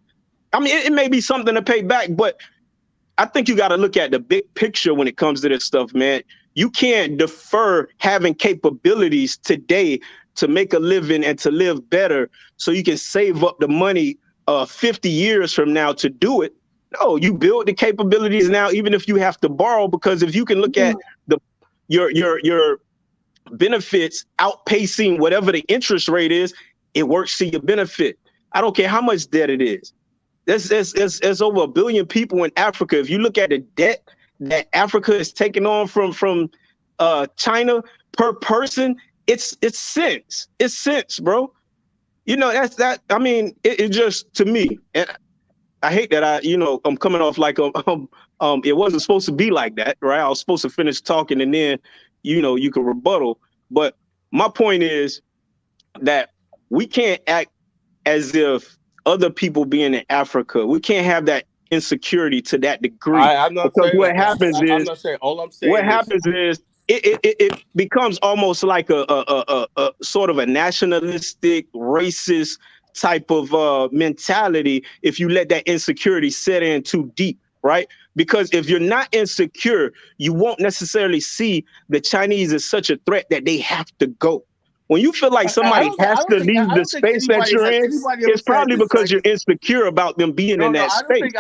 I mean, it may be something to pay back, but I think you got to look at the big picture when it comes to this stuff, man. You can't defer having capabilities today to make a living and to live better so you can save up the money 50 years from now to do it. No, you build the capabilities now, even if you have to borrow, because if you can look at your benefits outpacing whatever the interest rate is, it works to your benefit. I don't care how much debt it is. There's over 1 billion people in Africa. If you look at the debt that Africa is taking on from China per person, it's sense. It's sense, bro. You know, I mean, it just, to me, and I hate that I'm coming off like it wasn't supposed to be like that, right? I was supposed to finish talking and then, you can rebuttal. But my point is that we can't act as if other people being in Africa, we can't have that insecurity to that degree. I'm not because saying what happens is, I'm not saying. All I'm saying what happens is it becomes almost like a sort of a nationalistic, racist type of mentality if you let that insecurity set in too deep, right? Because if you're not insecure, you won't necessarily see the Chinese as such a threat that they have to go. When you feel like somebody has to leave the space that you're in, it's probably because you're insecure about them being in that space.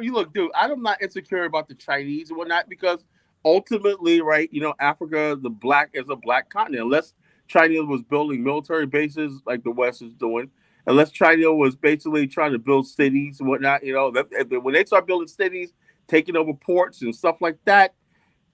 You look, dude, I'm not insecure about the Chinese and whatnot, because ultimately, right, Africa, the black is a black continent. Unless China was building military bases like the West is doing, unless China was basically trying to build cities and whatnot, when they start building cities, taking over ports and stuff like that,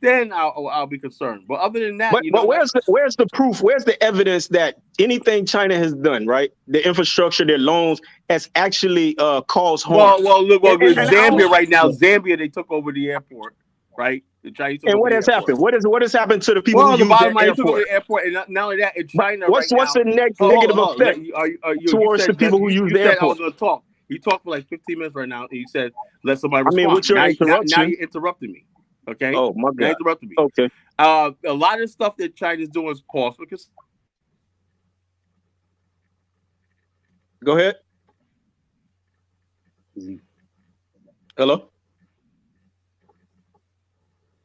then I'll be concerned. But other than that, but where's the proof? Where's the evidence that anything China has done, right? The infrastructure, their loans, has actually caused harm. Well, look, with Zambia right now, Zambia, they took over the airport, right? The Chinese took and over what the has airport. happened? What has happened to the people who the use bottom that line, airport? they took over the airport, and not only that, in China what's the negative effect towards the people who use the airport? I was going to talk. You talked for like 15 minutes right now, and you said, let somebody respond. I mean, what's your interruption? Now you interrupted me. Okay. Oh my God. Now you interrupted me. Okay. A lot of stuff that China's doing is paused because. Go ahead. Hello?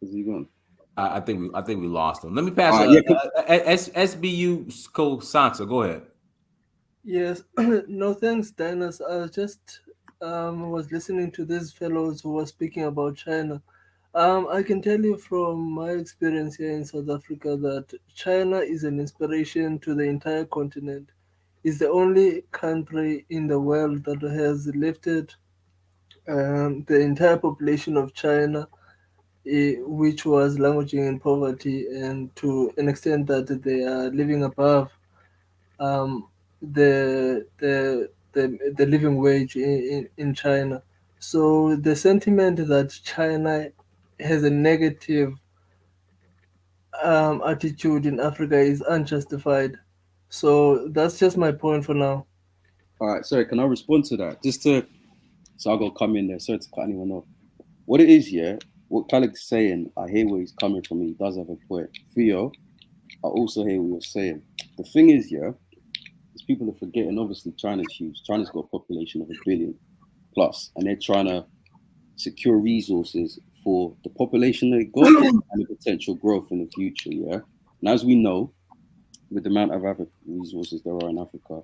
Is he gone? I think we lost him. Let me pass Yeah, SBU Sansa. Go ahead. Yes, no thanks, Dinus. I was just was listening to these fellows who were speaking about China. I can tell you from my experience here in South Africa that China is an inspiration to the entire continent. It's the only country in the world that has lifted the entire population of China, which was languishing in poverty, and to an extent that they are living above um, the living wage in China. So the sentiment that China has a negative attitude in Africa is unjustified. So that's just my point for now. All right, sorry, can I respond to that? So I'll go come in there. Sorry to cut anyone off. What it is, yeah, what Khaled's saying, I hear where he's coming from. He does have a point. Theo, I also hear what you're saying. The thing is, yeah, is people are forgetting, obviously, China's huge. China's got a population of 1 billion plus, and they're trying to secure resources for the population they've got and the potential growth in the future, yeah? And as we know, with the amount of other resources there are in Africa,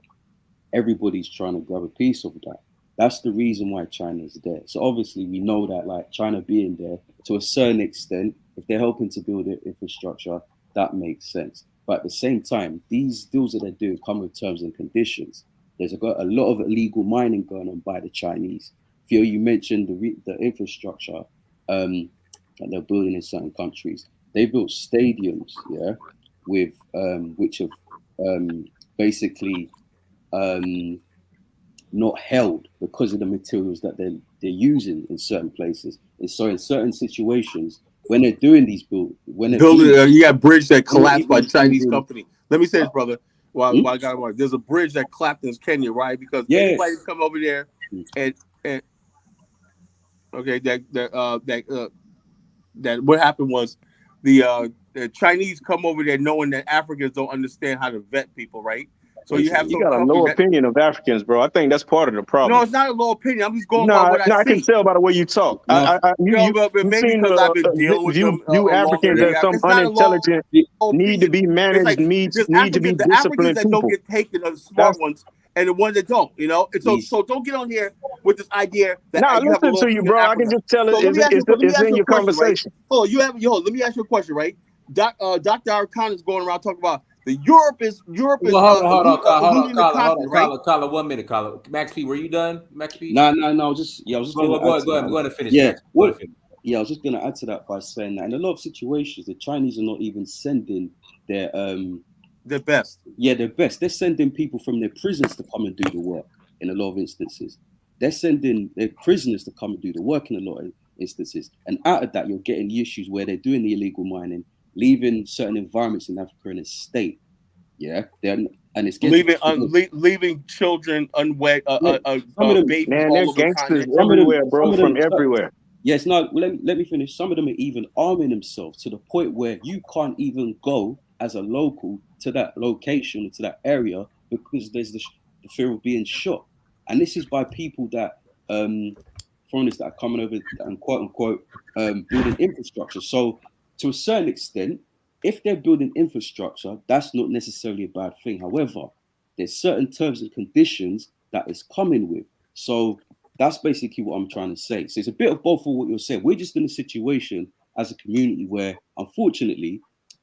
everybody's trying to grab a piece of that. That's the reason why China's there. So obviously we know that, like, China being there to a certain extent, if they're helping to build the infrastructure, that makes sense. But at the same time, these deals that they're doing come with terms and conditions. There's a lot of illegal mining going on by the Chinese. Theo, you mentioned the infrastructure that they're building in certain countries. They built stadiums, yeah, with which have basically not held because of the materials that they're using in certain places. And so in certain situations, when they're doing these building, you got a bridge that collapsed by Chinese company. Let me say this, brother. While I got one, there's a bridge that collapsed in Kenya, right? Because anybody come over there and okay, that what happened was the Chinese come over there knowing that Africans don't understand how to vet people, right? So you have you got a low opinion of Africans, bro. I think that's part of the problem. No, it's not a low opinion. I'm just going by what I see. I can tell by the way you talk. You seem because I've been dealing with them view Africans as some unintelligent, need to be managed, need to be the disciplined Africans that people. don't get taken are the smart ones, and the ones that don't, you know. And so don't get on here with this idea that you have a listen to you, bro. I can just tell it. It's in your conversation. Oh, let me ask you a question, right? Dr. Arkan is going around talking about the Europe is hold on, Carla, 1 minute, Carla. Max P, were you done? Max P? No, I was just go ahead, finish. Yeah, I was just going to add to that by saying that in a lot of situations, the Chinese are not even sending their best. Yeah, their best. They're sending people from their prisons to come and do the work. In a lot of instances, they're sending their prisoners to come and do the work. In a lot of instances, and out of that, you're getting the issues where they're doing the illegal mining, leaving certain environments in Africa in a state. Yeah, and it's leaving children unwed, babies man, all over gangsters everywhere, bro, from everywhere. Yes, no, let me finish. Some of them are even arming themselves to the point where you can't even go as a local to that location, to that area, because there's the fear of being shot. And this is by people that, foreigners that are coming over and quote unquote building infrastructure. So to a certain extent, if they're building infrastructure, that's not necessarily a bad thing. However, there's certain terms and conditions that it's coming with. So that's basically what I'm trying to say. So it's a bit of both of what you're saying. We're just in a situation as a community where, unfortunately,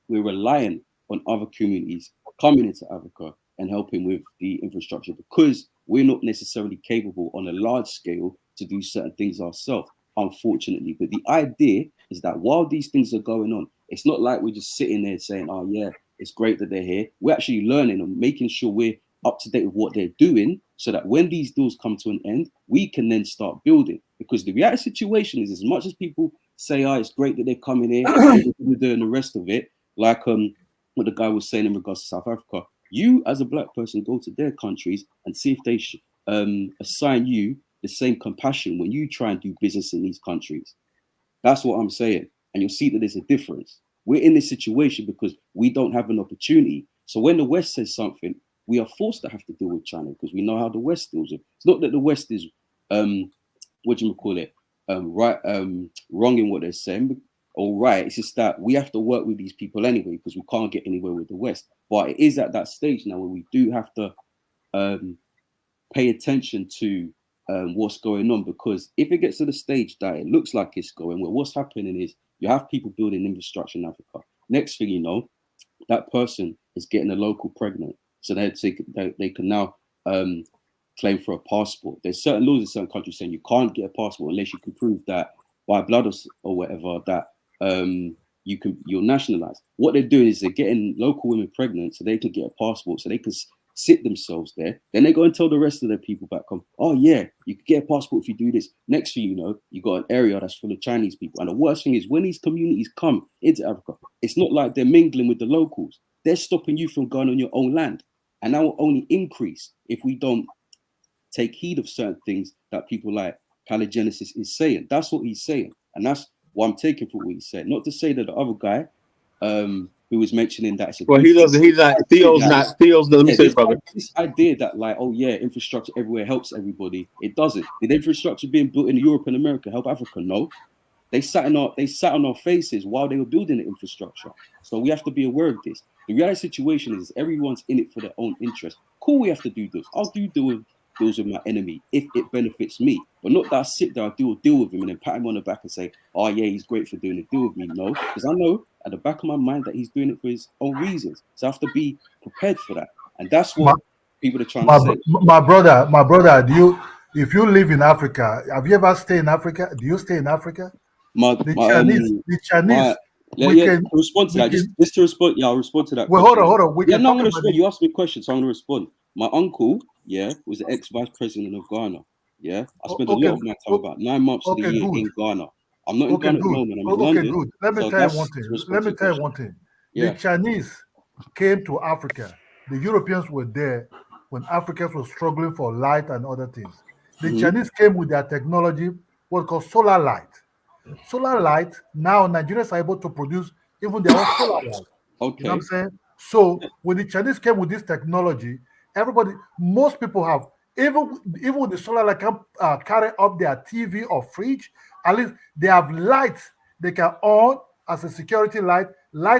we're relying on other communities coming into Africa and helping with the infrastructure because we're not necessarily capable on a large scale to do certain things ourselves, unfortunately. But the idea is that while these things are going on, it's not like we're just sitting there saying, oh, yeah, it's great that they're here. We're actually learning and making sure we're up to date with what they're doing so that when these deals come to an end, we can then start building. Because the reality situation is, as much as people say, oh, it's great that they're coming here, they're doing the rest of it, like what the guy was saying in regards to South Africa, you as a black person go to their countries and see if they assign you the same compassion when you try and do business in these countries. That's what I'm saying. And you'll see that there's a difference. We're in this situation because we don't have an opportunity. So when the West says something, we are forced to have to deal with China because we know how the West deals with it. It's not that the West is what do you call it, wrong in what they're saying. All right, it's just that we have to work with these people anyway because we can't get anywhere with the West. But it is at that stage now where we do have to pay attention to what's going on, because if it gets to the stage that it looks like it's going, well, what's happening is you have people building infrastructure in Africa. Next thing you know, that person is getting a local pregnant, so they can now claim for a passport. There's certain laws in certain countries saying you can't get a passport unless you can prove that by blood or whatever that you're nationalized. What they're doing is they're getting local women pregnant so they can get a passport, so they can sit themselves there. Then they go and tell the rest of their people back home, oh yeah, you can get a passport if you do this. Next thing you know, you got an area that's full of Chinese people. And the worst thing is when these communities come into Africa, it's not like they're mingling with the locals. They're stopping you from going on your own land. And that will only increase if we don't take heed of certain things that people like Genesis is saying. That's what he's saying. And that's what I'm taking for what he said. Not to say that the other guy who was mentioning that. Well, he doesn't. He's not. Theo's not. Theo's. Let me say, brother. This idea that like, oh yeah, infrastructure everywhere helps everybody. It doesn't. Did infrastructure being built in Europe and America help Africa? No. They sat on our faces while they were building the infrastructure. So we have to be aware of this. The reality situation is everyone's in it for their own interest. Cool, we have to do this. I'll do deals with my enemy if it benefits me, but not that I sit there, I do a deal with him and then pat him on the back and say, oh yeah, he's great for doing a deal with me. No, because I know at the back of my mind that he's doing it for his own reasons. So I have to be prepared for that. And that's what people are trying to say. My brother, if you live in Africa, have you ever stayed in Africa? Do you stay in Africa? The Chinese. To respond to that. Just to respond. Yeah, I'll respond to that. Well, hold on. I'm gonna respond. You asked me a question, so I'm gonna respond. My uncle, was the ex-vice president of Ghana. Yeah, I spent a lot of my time, about 9 months of the year in Ghana. I'm not in Ghana at the moment. I'm in London. Good. Let me tell you one thing. Yeah. The Chinese came to Africa. The Europeans were there when Africans were struggling for light and other things. The Chinese came with their technology, what's called solar light. Solar light, now Nigerians are able to produce even their own solar light. Okay. You know what I'm saying? So when the Chinese came with this technology, most people have, even with the solar light, can carry up their TV or fridge. At least they have lights they can on as a security light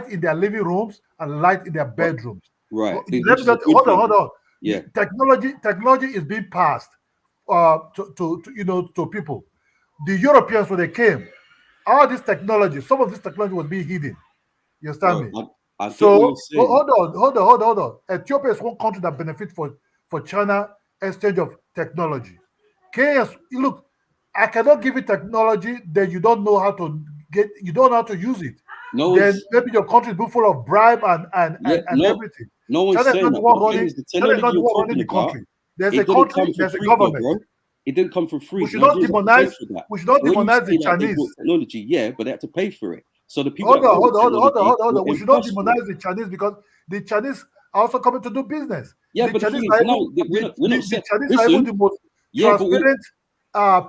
in their living rooms and light in their bedrooms. Right. Hold on. Yeah. Technology is being passed to people. The Europeans, when they came, all this technology, some of this technology was being hidden. You understand me? So hold on. Ethiopia is one country that benefits for China exchange of technology. Kenyans, look, I cannot give you technology that you don't know how to use it. Then maybe your country is full of bribe and everything. No one's saying that. China is not the one running the country. There's a country, there's a government. Bro. It didn't come for free. We should not demonize the Chinese. Technology, yeah, but they had to pay for it. So the people. Hold on. We should not demonize the Chinese because the Chinese are also coming to do business. Yeah, the but Chinese the Chinese are even the most transparent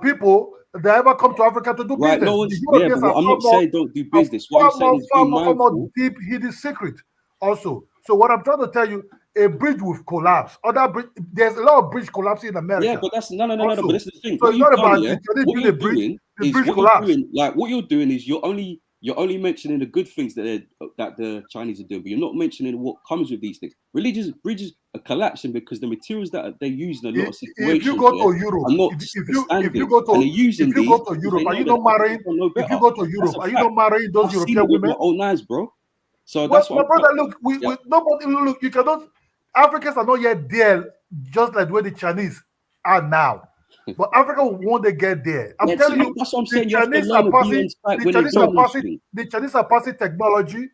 people that ever come to Africa to do business. I'm not saying don't do business. What I'm saying is be mindful. Deep hidden secret also. So what I'm trying to tell you, a bridge will collapse. There's a lot of bridge collapsing in America. Yeah, but that's no. But that's the thing. So it's not about what you're doing. What you're doing is you're only mentioning the good things that the Chinese are doing, but you're not mentioning what comes with these things. Bridges are collapsing because the materials that they use in a lot of situations. If you go to Europe, if you go to Europe, are you not marrying? If you go to Europe, are you not marrying those European women? With my own eyes, bro. So that's what. My brother, look, nobody look. You cannot. Africans are not yet there, just like where the Chinese are now. But Africa will want to get there. I'm telling you, that's what I'm saying. The Chinese are passing technology.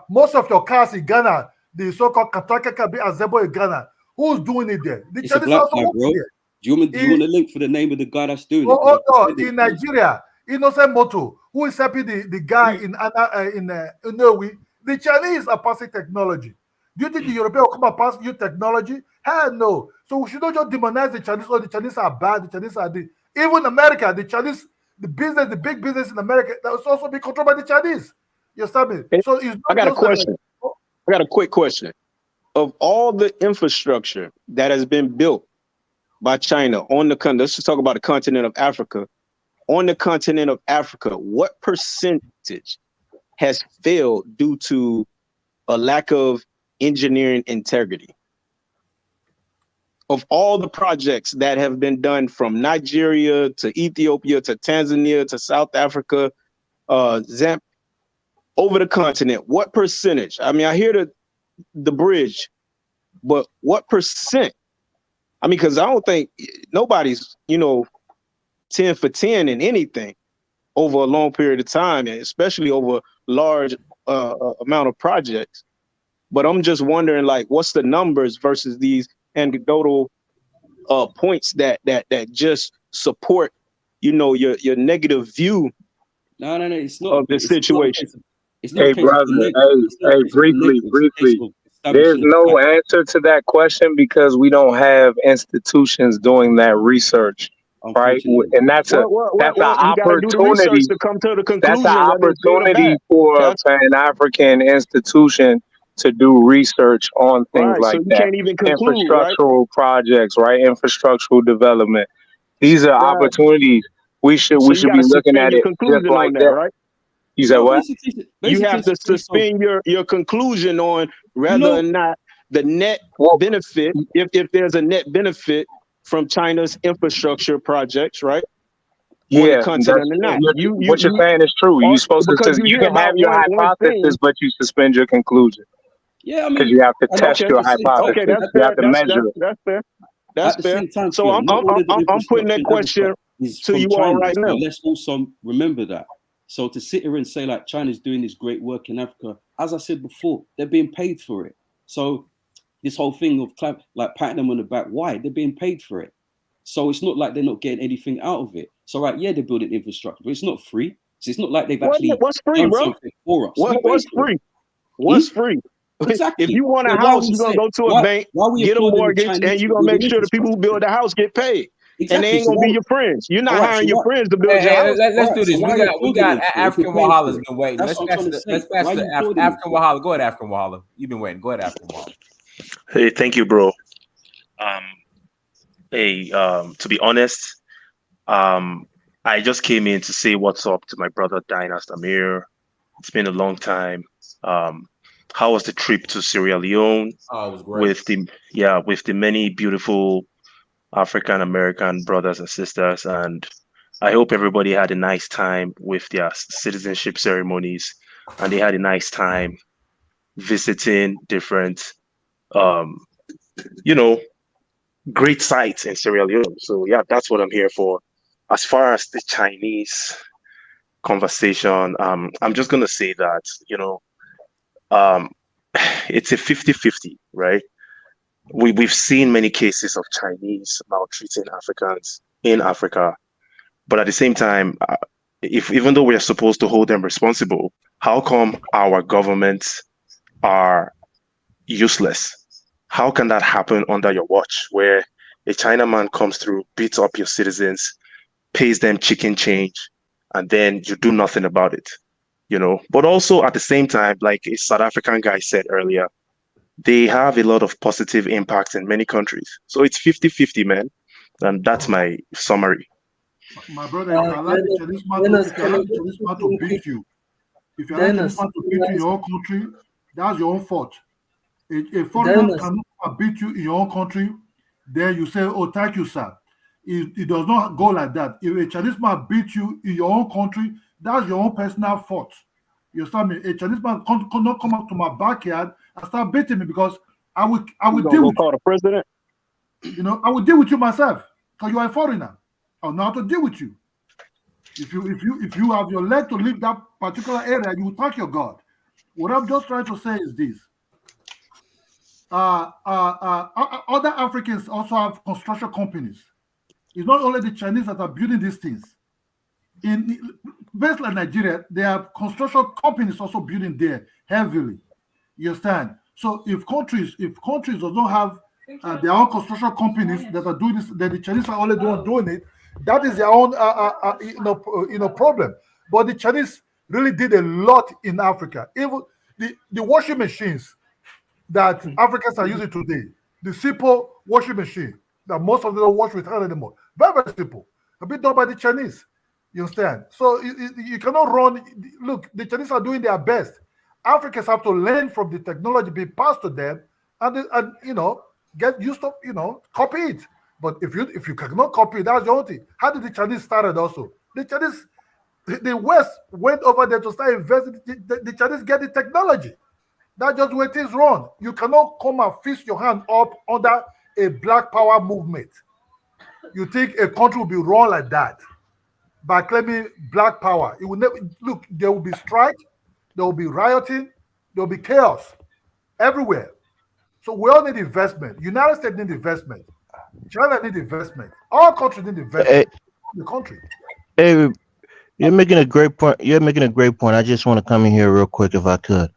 Most of your cars in Ghana, the so-called Kataka Kabi Azebo in Ghana, who's doing it there? The Chinese are also working there. Do you want a link for the name of the guy that's doing it? In Nigeria, Innocent Moto, who is helping the guy in Norway, the Chinese are passing technology. Do you think the Europeans will come and pass new technology? Hell no. So we should not just demonize the Chinese. Oh, the Chinese are bad. The Chinese are even America. The Chinese, the big business in America, that was also be controlled by the Chinese. You understand me? So I got a question. I got a quick question. Of all the infrastructure that has been built by China on the continent. Let's just talk about the continent of Africa. On the continent of Africa, what percentage has failed due to a lack of engineering integrity? Of all the projects that have been done from Nigeria to Ethiopia to Tanzania to South Africa, Zambia, over the continent, what percentage? I mean, I hear the bridge, but what percent? I mean, because I don't think nobody's, 10 for 10 in anything over a long period of time, and especially over large amount of projects. But I'm just wondering, like, what's the numbers versus these anecdotal points that just support, your negative view. No, it's not of the situation. It's not hey, brother. Hey, briefly. There's no answer to that question because we don't have institutions doing that research, right? And that's an opportunity to come to the conclusion. That's an opportunity for a Pan-African institution to do research on things right, like so you that. Can't even conclude, infrastructural projects, right? Infrastructural development. These are opportunities. We should be looking at it just like that. Right? You said what? You have to suspend your conclusion on whether or not the net benefit, if there's a net benefit from China's infrastructure projects, right? On the continent or not. What you're saying is true. You're supposed to. You can have your hypothesis, but you suspend your conclusion. Yeah, I mean, because you have to test your hypothesis. Okay, that's you have to measure. That's fair. That's fair. So I'm putting that question to you all right now. Let's also remember that. So to sit here and say like China's doing this great work in Africa, as I said before, they're being paid for it. So this whole thing of like patting them on the back, why? They're being paid for it. So it's not like they're not getting anything out of it. So right, yeah, they're building infrastructure, but it's not free. So it's not like they've actually what's free, done bro? something for us. What's free? What's free? Exactly. If you want a house, you're gonna go to a bank, get a mortgage, and you're gonna make sure the people who build the house get paid. Exactly. And they ain't gonna be your friends. You're not hiring your friends to build your house. Let's do this. We got African Wahala's been waiting. Let's pass the African Wahala. Go ahead, African Wahala. You've been waiting. Go ahead, African Wahala. Hey, thank you, bro. To be honest, I just came in to say what's up to my brother Dynast Amir. It's been a long time. How was the trip to Sierra Leone? Oh, it was great. With the many beautiful African American brothers and sisters, and I hope everybody had a nice time with their citizenship ceremonies, and they had a nice time visiting different, great sites in Sierra Leone. So yeah, that's what I'm here for. As far as the Chinese conversation, I'm just gonna say that it's a 50-50, right? We've seen many cases of Chinese maltreating Africans in Africa, but at the same time, even though we are supposed to hold them responsible, how come our governments are useless? How can that happen under your watch, where a Chinaman comes through, beats up your citizens, pays them chicken change, and then you do nothing about it? But also at the same time, like a South African guy said earlier, they have a lot of positive impacts in many countries. So it's 50-50, man. And that's my summary. My brother, if you allow the Chinese man to beat you, if you allow the Chinese man to beat you in your own country, that's your own fault. A foreigner cannot beat you in your own country, then you say, oh, thank you, sir. It does not go like that. If a Chinese man beats you in your own country, that's your own personal fault. You understand me? A Chinese man cannot come up to my backyard and start beating me because I will deal with the president. I will deal with you myself because you are a foreigner. I'll know how to deal with you. If you have your leg to leave that particular area, you will thank your God. What I'm just trying to say is this. Other Africans also have construction companies. It's not only the Chinese that are building these things. In places like Nigeria, there are construction companies also building there heavily. You understand? So if countries does not have their own construction companies that are doing this, then the Chinese are only doing it. That is their own problem. But the Chinese really did a lot in Africa. Even the washing machines that Africans are using today, the simple washing machine, that most of them don't wash with hand anymore. Very, very simple. A bit done by the Chinese. You understand? So you cannot run. Look, the Chinese are doing their best. Africans have to learn from the technology being passed to them, and get used to copy it. But if you cannot copy it, that's your own thing. How did the Chinese started also? The Chinese, the West went over there to start investing. The Chinese get the technology. That's just where things run. You cannot come and fist your hand up under a black power movement. You think a country will be run like that by claiming black power? It will never. Look, there will be strike, there will be rioting, there will be chaos everywhere. So we all need investment. United States need investment. China need investment. All countries need investment. The country. Hey, you're making a great point. You're making a great point. I just want to come in here real quick, if I could.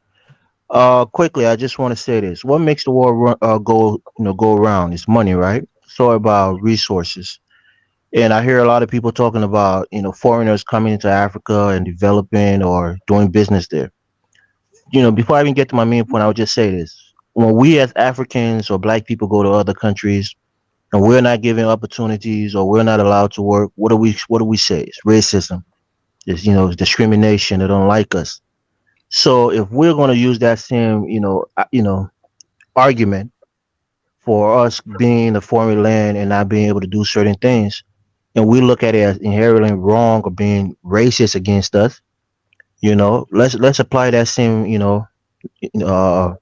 Quickly, I just want to say this: what makes the world go around? It's money, right? So about resources. And I hear a lot of people talking about, foreigners coming into Africa and developing or doing business there. Before I even get to my main point, I would just say this. When we as Africans or black people go to other countries and we're not given opportunities or we're not allowed to work, what do we say? It's racism. It's discrimination. They don't like us. So if we're going to use that same, argument for us being in a foreign land and not being able to do certain things, and we look at it as inherently wrong or being racist against us, let's apply that same, uh,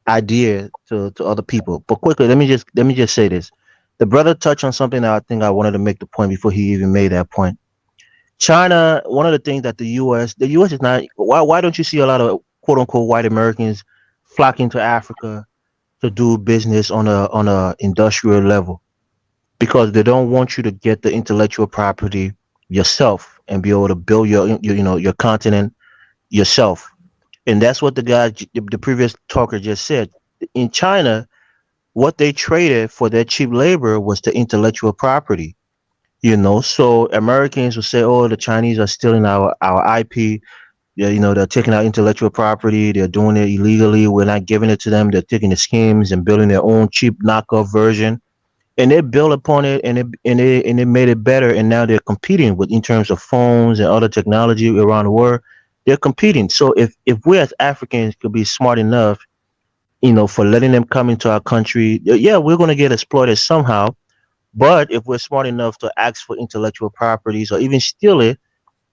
idea to other people. But quickly, let me just say this. The brother touched on something that I think I wanted to make the point before he even made that point. China, one of the things that the US is not. Why don't you see a lot of quote unquote white Americans flocking to Africa to do business on a industrial level? Because they don't want you to get the intellectual property yourself and be able to build your continent yourself. And that's what the previous talker just said. In China, what they traded for their cheap labor was the intellectual property. So Americans will say, "Oh, the Chinese are stealing our IP. Yeah, they're taking our intellectual property. They're doing it illegally. We're not giving it to them. They're taking the schemes and building their own cheap knockoff version." And they built upon it, and it made it better. And now they're competing with in terms of phones and other technology around the world. They're competing. So if we as Africans could be smart enough, for letting them come into our country, yeah, we're going to get exploited somehow. But if we're smart enough to ask for intellectual properties or even steal it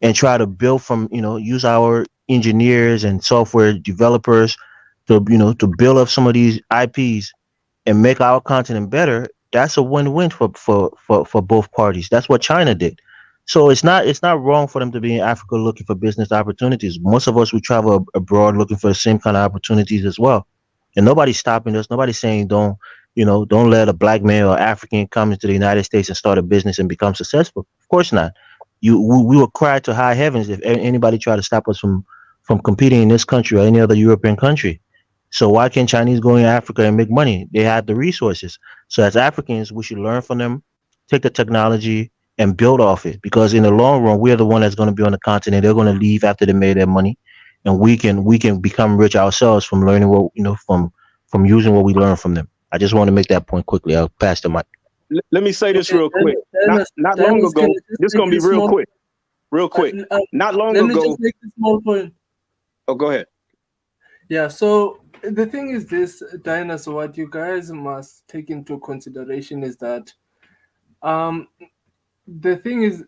and try to build from, use our engineers and software developers to build up some of these IPs and make our continent better, that's a win-win for both parties. That's what China did. So it's not wrong for them to be in Africa looking for business opportunities. Most of us we travel abroad looking for the same kind of opportunities as well. And nobody's stopping us. Nobody's saying don't let a black man or African come into the United States and start a business and become successful. Of course not. We will cry to high heavens if anybody try to stop us from competing in this country or any other European country. So why can't Chinese go in Africa and make money? They have the resources. So as Africans, we should learn from them, take the technology and build off it. Because in the long run, we're the one that's going to be on the continent. They're going to leave after they made their money, and we can become rich ourselves from learning from using what we learn from them. I just want to make that point quickly. I'll pass the mic. Let me say this real quick. Not long ago, this is going to be real quick. Real quick. Not long ago. Let me just make a small point. Oh, go ahead. Yeah, so the thing is this, Dynas, what you guys must take into consideration is that the thing is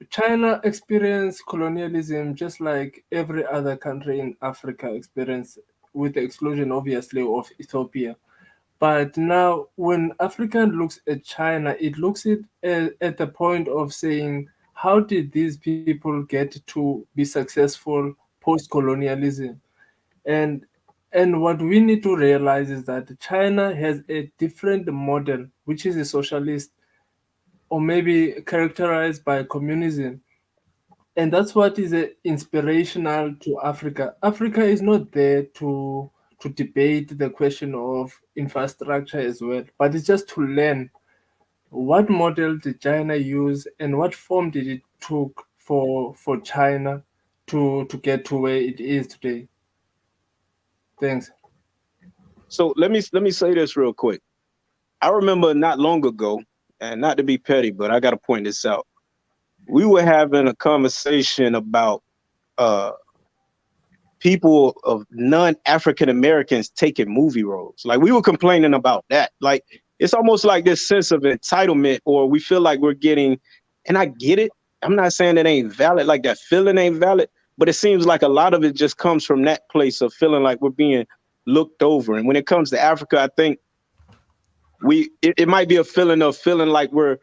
China experienced colonialism just like every other country in Africa experienced, with the exclusion, obviously, of Ethiopia. But now when Africa looks at China, it looks at the point of saying, how did these people get to be successful post-colonialism? And what we need to realize is that China has a different model, which is a socialist or maybe characterized by communism. And that's what is inspirational to Africa. Africa is not there to debate the question of infrastructure as well, but it's just to learn what model did China use and what form did it took for China to get to where it is today. Thanks. So let me say this real quick. I remember not long ago, and not to be petty, but I got to point this out. We were having a conversation about people of non-African Americans taking movie roles. Like we were complaining about that. Like it's almost like this sense of entitlement, or we feel like we're getting, and I get it. I'm not saying it ain't valid, like that feeling ain't valid, but it seems like a lot of it just comes from that place of feeling like we're being looked over. And when it comes to Africa, I think it might be a feeling of feeling like the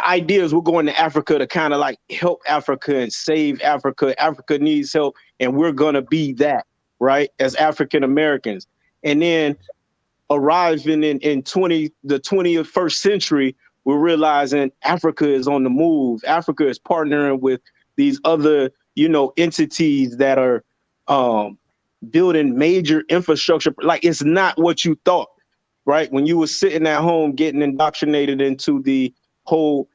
idea is we're going to Africa to kind of like help Africa and save Africa. Africa needs help, and we're going to be that, right, as African Americans. And then arriving in the 21st century, we're realizing Africa is on the move. Africa is partnering with these other, entities that are building major infrastructure. Like it's not what you thought, right? When you were sitting at home getting indoctrinated into the whole,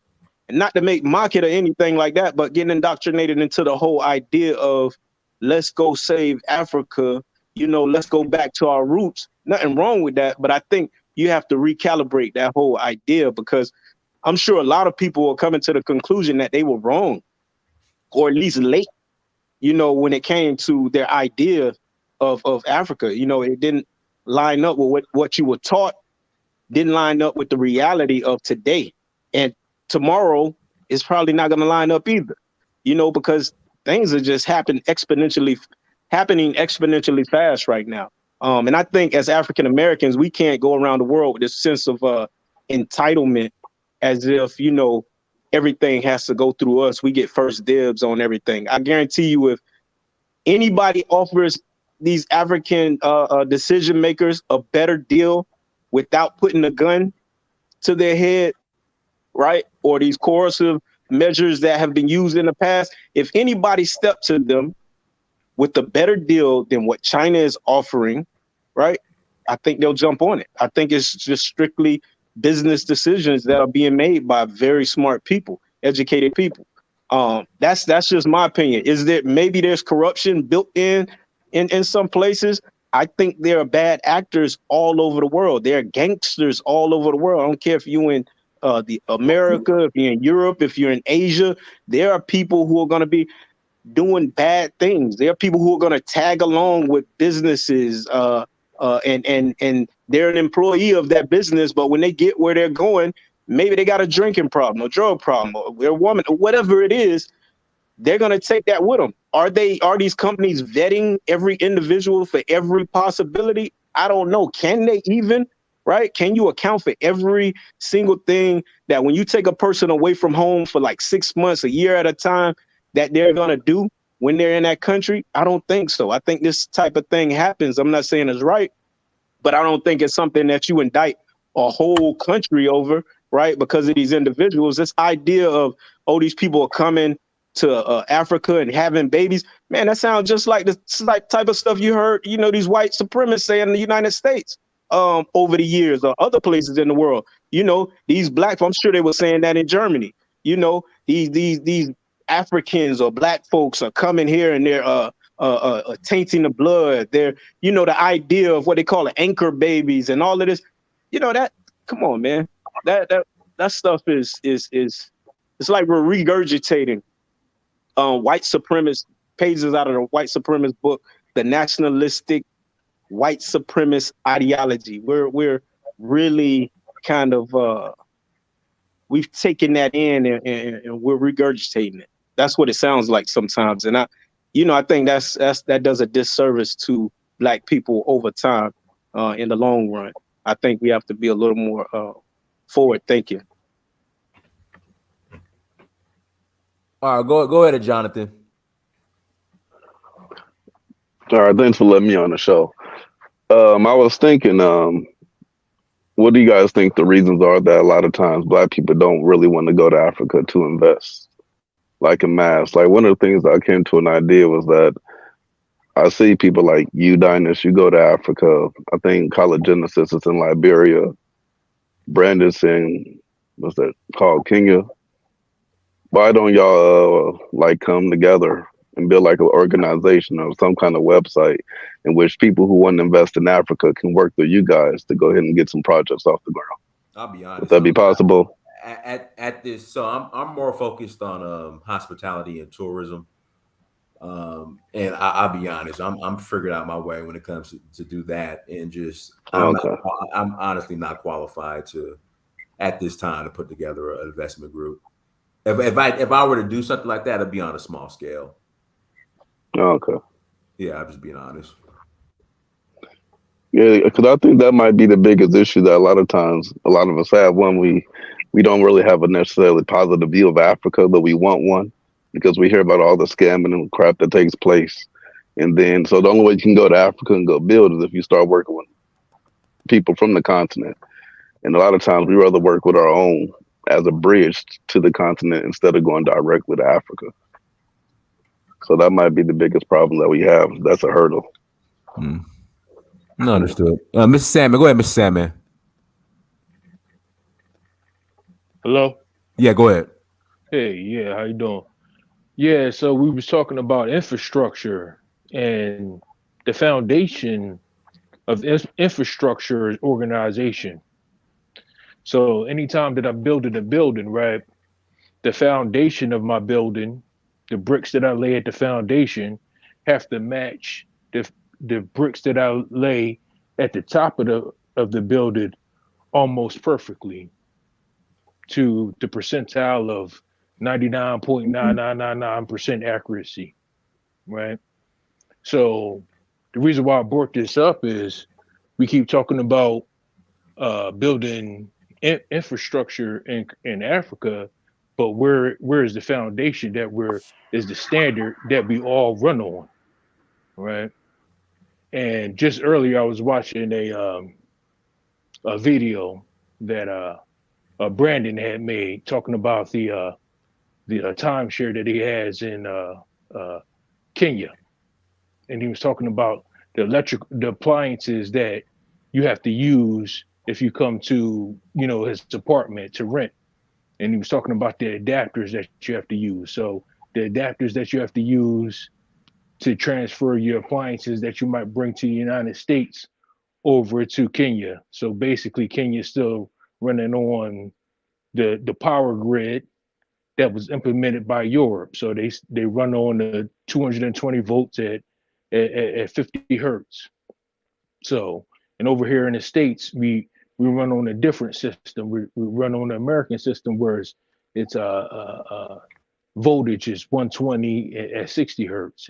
not to make mock it or anything like that, but getting indoctrinated into the whole idea of let's go save Africa, let's go back to our roots. Nothing wrong with that, but I think you have to recalibrate that whole idea, because I'm sure a lot of people are coming to the conclusion that they were wrong, or at least late, when it came to their idea of Africa. It didn't line up with what you were taught, didn't line up with the reality of today. And tomorrow is probably not going to line up either, because things are just happening exponentially fast right now. And I think as African Americans, we can't go around the world with this sense of entitlement as if, everything has to go through us. We get first dibs on everything. I guarantee you, if anybody offers these African decision makers a better deal without putting a gun to their head, right, or these coercive measures that have been used in the past, if anybody stepped to them with a better deal than what China is offering, right, I think they'll jump on it. I think it's just strictly business decisions that are being made by very smart people, educated people. That's just my opinion. Is there maybe there's corruption built in some places? I think there are bad actors all over the world. There are gangsters all over the world. I don't care if you're in America, if you're in Europe, if you're in Asia. There are people who are going to be doing bad things. There are people who are going to tag along with businesses, and they're an employee of that business. But when they get where they're going, maybe they got a drinking problem, a drug problem, or they're a woman, or whatever it is. They're going to take that with them. Are these companies vetting every individual for every possibility? I don't know. Can they even, right? Can you account for every single thing that when you take a person away from home for like 6 months, a year at a time, that they're going to do when they're in that country? I don't think so. I think this type of thing happens. I'm not saying it's right, but I don't think it's something that you indict a whole country over, right? Because of these individuals. This idea of, these people are coming to Africa and having babies, man, that sounds just like the type of stuff you heard, these white supremacists say in the United States over the years, or other places in the world. These blacks, I'm sure they were saying that in Germany. These Africans or black folks are coming here and they're tainting the blood. They're, the idea of what they call anchor babies and all of this. That, come on, man. That stuff is it's like we're regurgitating white supremacist pages out of the white supremacist book, the nationalistic white supremacist ideology. We're really kind of we've taken that in and we're regurgitating it. That's what it sounds like sometimes. And I think that does a disservice to black people over time in the long run. I think we have to be a little more forward thinking. All right, go ahead, Jonathan. All right, thanks for letting me on the show. I was thinking, what do you guys think the reasons are that a lot of times black people don't really want to go to Africa to invest, like in mass? Like one of the things that I came to an idea was that I see people like amirdynast, you go to Africa. I think College Genesis is in Liberia. Brandon's in, what's that called, Kenya? Why don't y'all come together and build like an organization or some kind of website in which people who want to invest in Africa can work with you guys to go ahead and get some projects off the ground. I'll be honest. Would that be possible? At this, so I'm more focused on hospitality and tourism. And I'll be honest, I'm figuring out my way when it comes to do that, and just I'm honestly not qualified to at this time to put together an investment group. If I were to do something like that, it'd be on a small scale. Okay. Yeah, I'm just being honest. Yeah, because I think that might be the biggest issue that a lot of times a lot of us have. One, we don't really have a necessarily positive view of Africa, but we want one because we hear about all the scamming and crap that takes place. And then, so the only way you can go to Africa and go build is if you start working with people from the continent. And a lot of times we rather work with our own as a bridge to the continent instead of going directly to Africa. So that might be the biggest problem that we have. That's a hurdle. No, understood. Mr. Salmon, go ahead, Mr. Salmon. Hello? Yeah, go ahead. Hey, yeah, how you doing? Yeah, so we was talking about infrastructure, and the foundation of infrastructure is organization. So anytime that I'm building a building, right, the foundation of my building, the bricks that I lay at the foundation have to match the bricks that I lay at the top of the building almost perfectly to the percentile of 99.9999% accuracy, right? So the reason why I brought this up is we keep talking about building infrastructure in Africa, but where is the foundation that is the standard that we all run on, right? And just earlier I was watching a video that Brandon had made talking about the timeshare that he has in Kenya, and he was talking about the appliances that you have to use if you come to his apartment to rent, and he was talking about the adapters that you have to use. So the adapters that you have to use to transfer your appliances that you might bring to the United States over to Kenya. So basically, Kenya is still running on the power grid that was implemented by Europe. So they run on the 220 volts at 50 hertz. So, and over here in the States, we run on a different system. We run on the American system, where it's voltage is 120 at 60 hertz,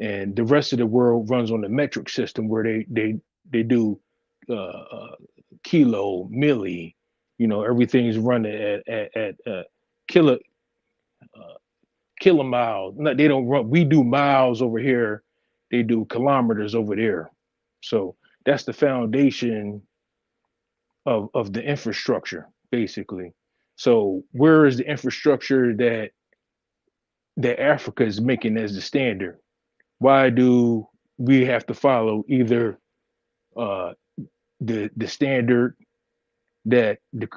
and the rest of the world runs on the metric system, where they do kilo, milli, everything's running at kilo kilomile. No, they don't run. We do miles over here. They do kilometers over there. So that's the foundation of the infrastructure, basically. So where is the infrastructure that Africa is making as the standard? Why do we have to follow either the standard that the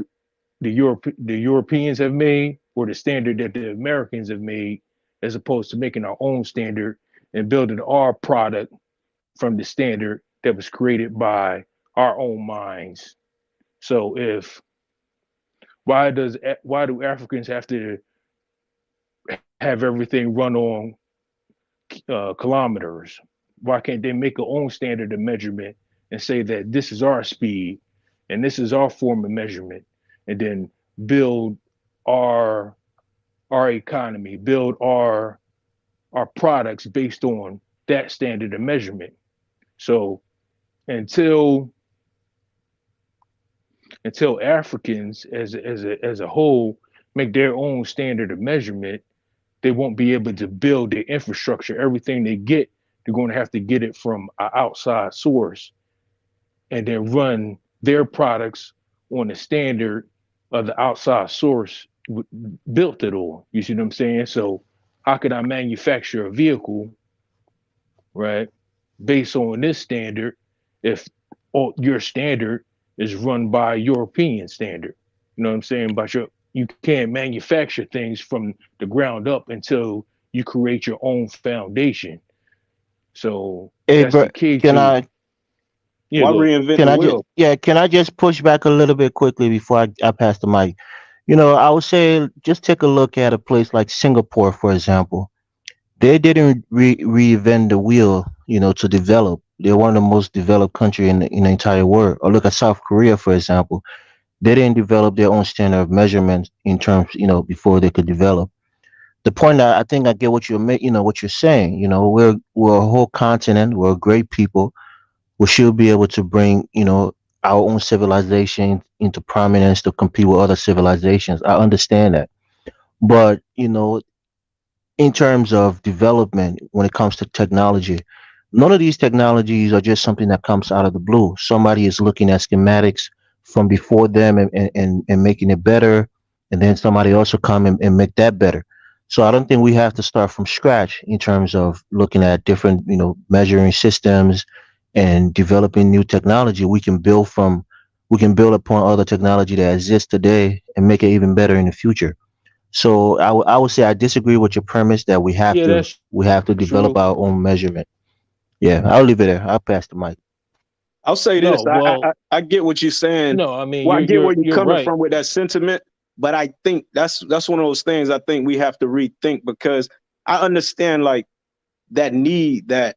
Europeans have made, or the standard that the Americans have made, as opposed to making our own standard and building our product from the standard that was created by our own minds? So why do Africans have to have everything run on kilometers? Why can't they make their own standard of measurement and say that this is our speed and this is our form of measurement, and then build our economy, build our products based on that standard of measurement? So until Africans as a whole make their own standard of measurement, they won't be able to build their infrastructure. Everything they get, they're going to have to get it from an outside source, and then run their products on the standard of the outside source built it on. You see what I'm saying? So how could I manufacture a vehicle, right, based on this standard, if your standard is run by European standard? You know what I'm saying? But you can't manufacture things from the ground up until you create your own foundation. So Hey, that's bro, the key can to. I Yeah, go ahead. can I just push back a little bit quickly before I pass the mic? I would say just take a look at a place like Singapore, for example. They didn't reinvent the wheel, to develop. They're one of the most developed country in the entire world. Or look at South Korea, for example. They didn't develop their own standard of measurement in terms, before they could develop. The point that I think I get what what you're saying. We're a whole continent. We're a great people. We should be able to bring, our own civilization into prominence to compete with other civilizations. I understand that. But, in terms of development, when it comes to technology, none of these technologies are just something that comes out of the blue. Somebody is looking at schematics from before them and making it better. And then somebody also come and make that better. So I don't think we have to start from scratch in terms of looking at different, measuring systems and developing new technology. We can build upon other technology that exists today and make it even better in the future. So I would say I disagree with your premise that Yeah, that's we have to develop true. our own measurement. Yeah, I'll leave it there. I'll pass the mic. I'll say No, this. well, I get what you're saying. no, I mean Well, I get where you're you're coming right. from with that sentiment, but I think that's one of those things I think we have to rethink, because I understand like that need that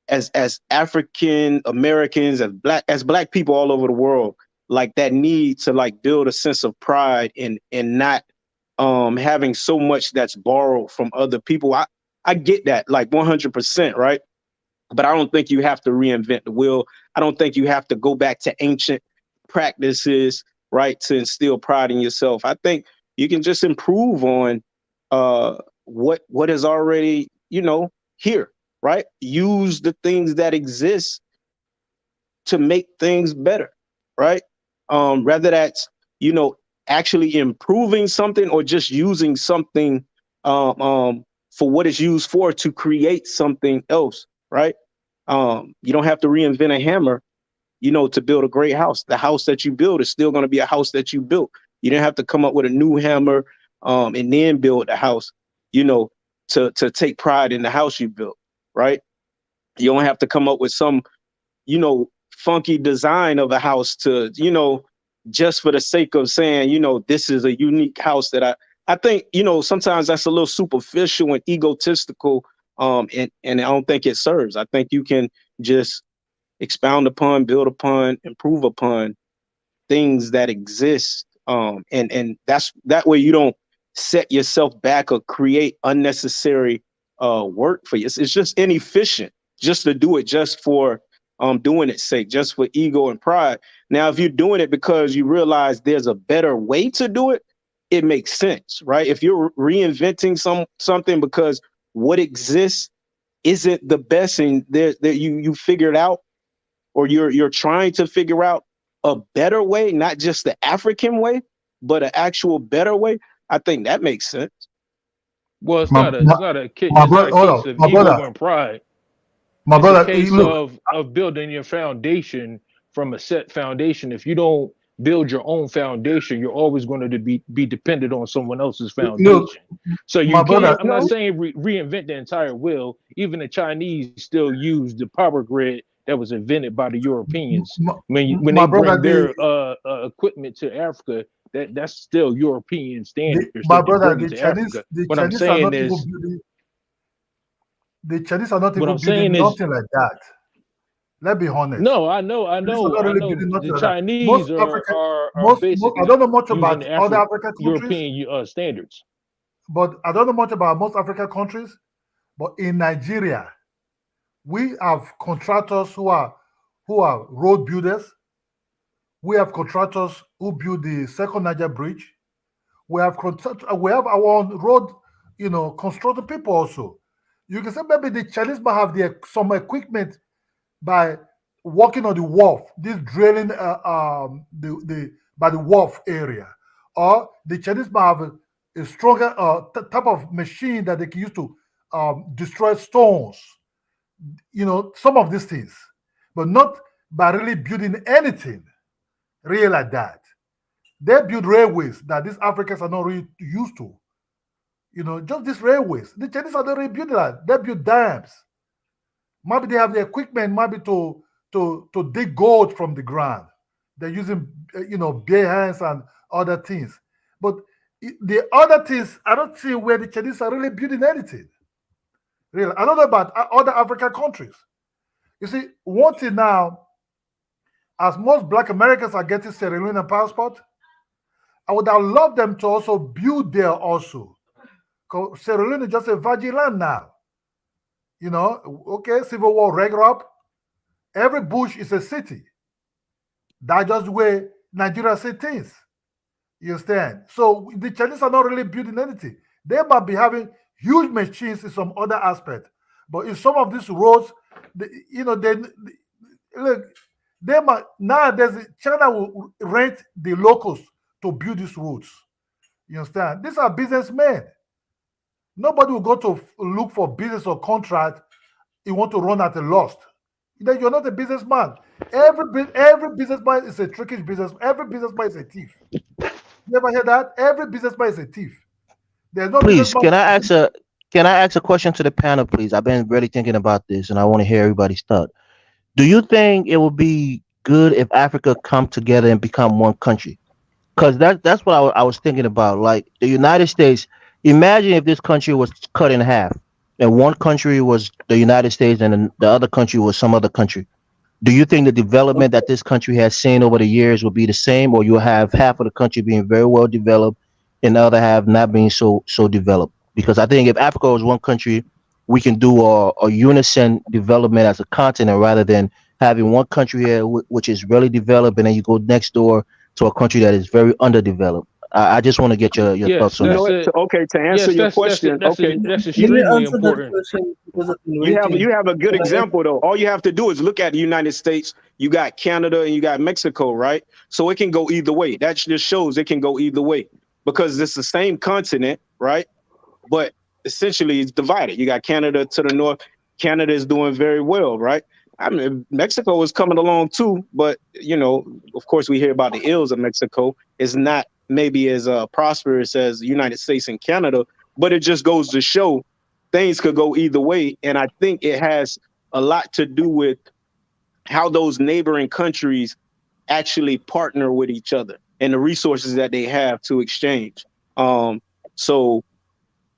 as African Americans, as black people all over the world, like that need to like build a sense of pride and not having so much that's borrowed from other people. I get that like 100%, right? But I don't think you have to reinvent the wheel. I don't think you have to go back to ancient practices, right, to instill pride in yourself. I think you can just improve on what is already, here, right? Use the things that exist to make things better, right? Rather that's, actually improving something or just using something for what it's used for to create something else, right? You don't have to reinvent a hammer, to build a great house. The house that you build is still going to be a house that you built. You didn't have to come up with a new hammer and then build the house, to take pride in the house you built, right? You don't have to come up with some, funky design of a house to, just for the sake of saying, this is a unique house that I think, sometimes that's a little superficial and egotistical. And I don't think it serves. I think you can just expound upon, build upon, improve upon things that exist. And that's that way you don't set yourself back or create unnecessary work for you. It's just inefficient just to do it just for doing its sake, just for ego and pride. Now, if you're doing it because you realize there's a better way to do it, it makes sense, right? If you're reinventing something because what exists isn't the best, and there you figured out, or you're trying to figure out a better way, not just the African way, but an actual better way, I think that makes sense. Well, it's My, not a my, it's not a ca- my it's not brother, a hold case on, of my ego brother, and pride. my It's a brother. case Look, of building your foundation from a set foundation. If you don't build your own foundation, you're always going to be dependent on someone else's look, foundation. So you my brother. can't. I'm not saying reinvent the entire wheel. Even the Chinese still use the power grid that was invented by the Europeans. My, When my they brother, bring their equipment to Africa, that's still European standards my that they're brother, bringing to Africa. The What I'm Chinese are saying not even is, building. The Chinese are not what even I'm saying building is, nothing like that. Let's be honest. no, I know, I Chinese are know, not I really know. building nothing The like that. Chinese Most are African, are are most I basically don't know much using about the other African countries, European standards. but I don't know much about most African countries. But in Nigeria, we have contractors who are road builders. We have contractors who build the second Niger bridge. We have our own road, constructing people also. You can say maybe the Chinese might have some equipment by working on the wharf, this drilling the by the wharf area, or the Chinese might have a stronger type of machine that they can use to destroy stones. Some of these things, but not by really building anything real like that. They build railways that these Africans are not really used to. Just these railways. The Chinese are already building that. They build dams. Maybe they have the equipment, maybe to dig gold from the ground. They're using, bare hands and other things. But the other things, I don't see where the Chinese are really building anything. Really, I don't know about other African countries. You see, one thing now, as most Black Americans are getting Sierra Leone passport, I would have loved them to also build there also. Because Sierra Leone is just a virgin land now. Okay, Civil War reg up. Every bush is a city. That's just the way Nigeria see things. You understand? So the Chinese are not really building anything. They might be having huge machines in some other aspect. But in some of these roads, look, they might nowadays China will rent the locals to build these roads. You understand? These are businessmen. Nobody will go to look for business or contract. You want to run at a loss. Then you're not a businessman. Every businessman is a trickish business. Every businessman is a thief. You ever hear that? Every businessman is a thief. There's no Please, businessman. can I ask a question to the panel, please? I've been really thinking about this, and I want to hear everybody's thought. Do you think it would be good if Africa come together and become one country? Because that's what I was thinking about. Like the United States, imagine if this country was cut in half, and one country was the United States, and then the other country was some other country. Do you think the development that this country has seen over the years will be the same, or you'll have half of the country being very well developed and the other half not being so developed? Because I think if Africa was one country, we can do a unison development as a continent rather than having one country here which is really developed and then you go next door to a country that is very underdeveloped. I just want to get your Yes, thoughts on that. Okay, to answer your question, that's okay, Let me extremely answer that important. question because I've been you waiting. have a good example though. All you have to do is look at the United States. You got Canada and you got Mexico, right? So it can go either way. That just shows it can go either way because it's the same continent, right? But essentially it's divided. You got Canada to the north. Canada is doing very well, right? I mean, Mexico is coming along too, but of course, we hear about the ills of Mexico. It's not maybe as prosperous as the United States and Canada, but it just goes to show things could go either way. And I think it has a lot to do with how those neighboring countries actually partner with each other and the resources that they have to exchange. So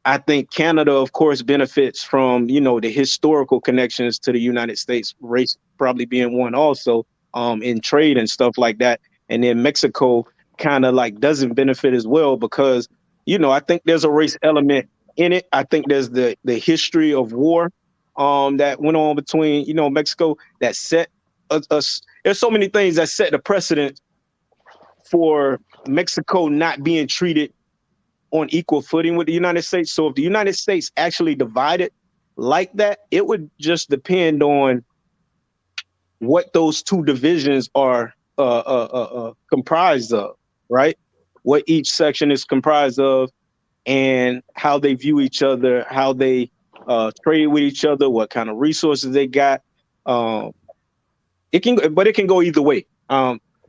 I think Canada, of course, benefits from, the historical connections to the United States, race probably being one also, in trade and stuff like that. And then Mexico kind of like doesn't benefit as well because, I think there's a race element in it. I think there's the history of war that went on between, Mexico that set us. There's so many things that set the precedent for Mexico not being treated on equal footing with the United States. So if the United States actually divided like that, it would just depend on what those two divisions are comprised of, right? What each section is comprised of and how they view each other, how they trade with each other, what kind of resources they got. It can go either way.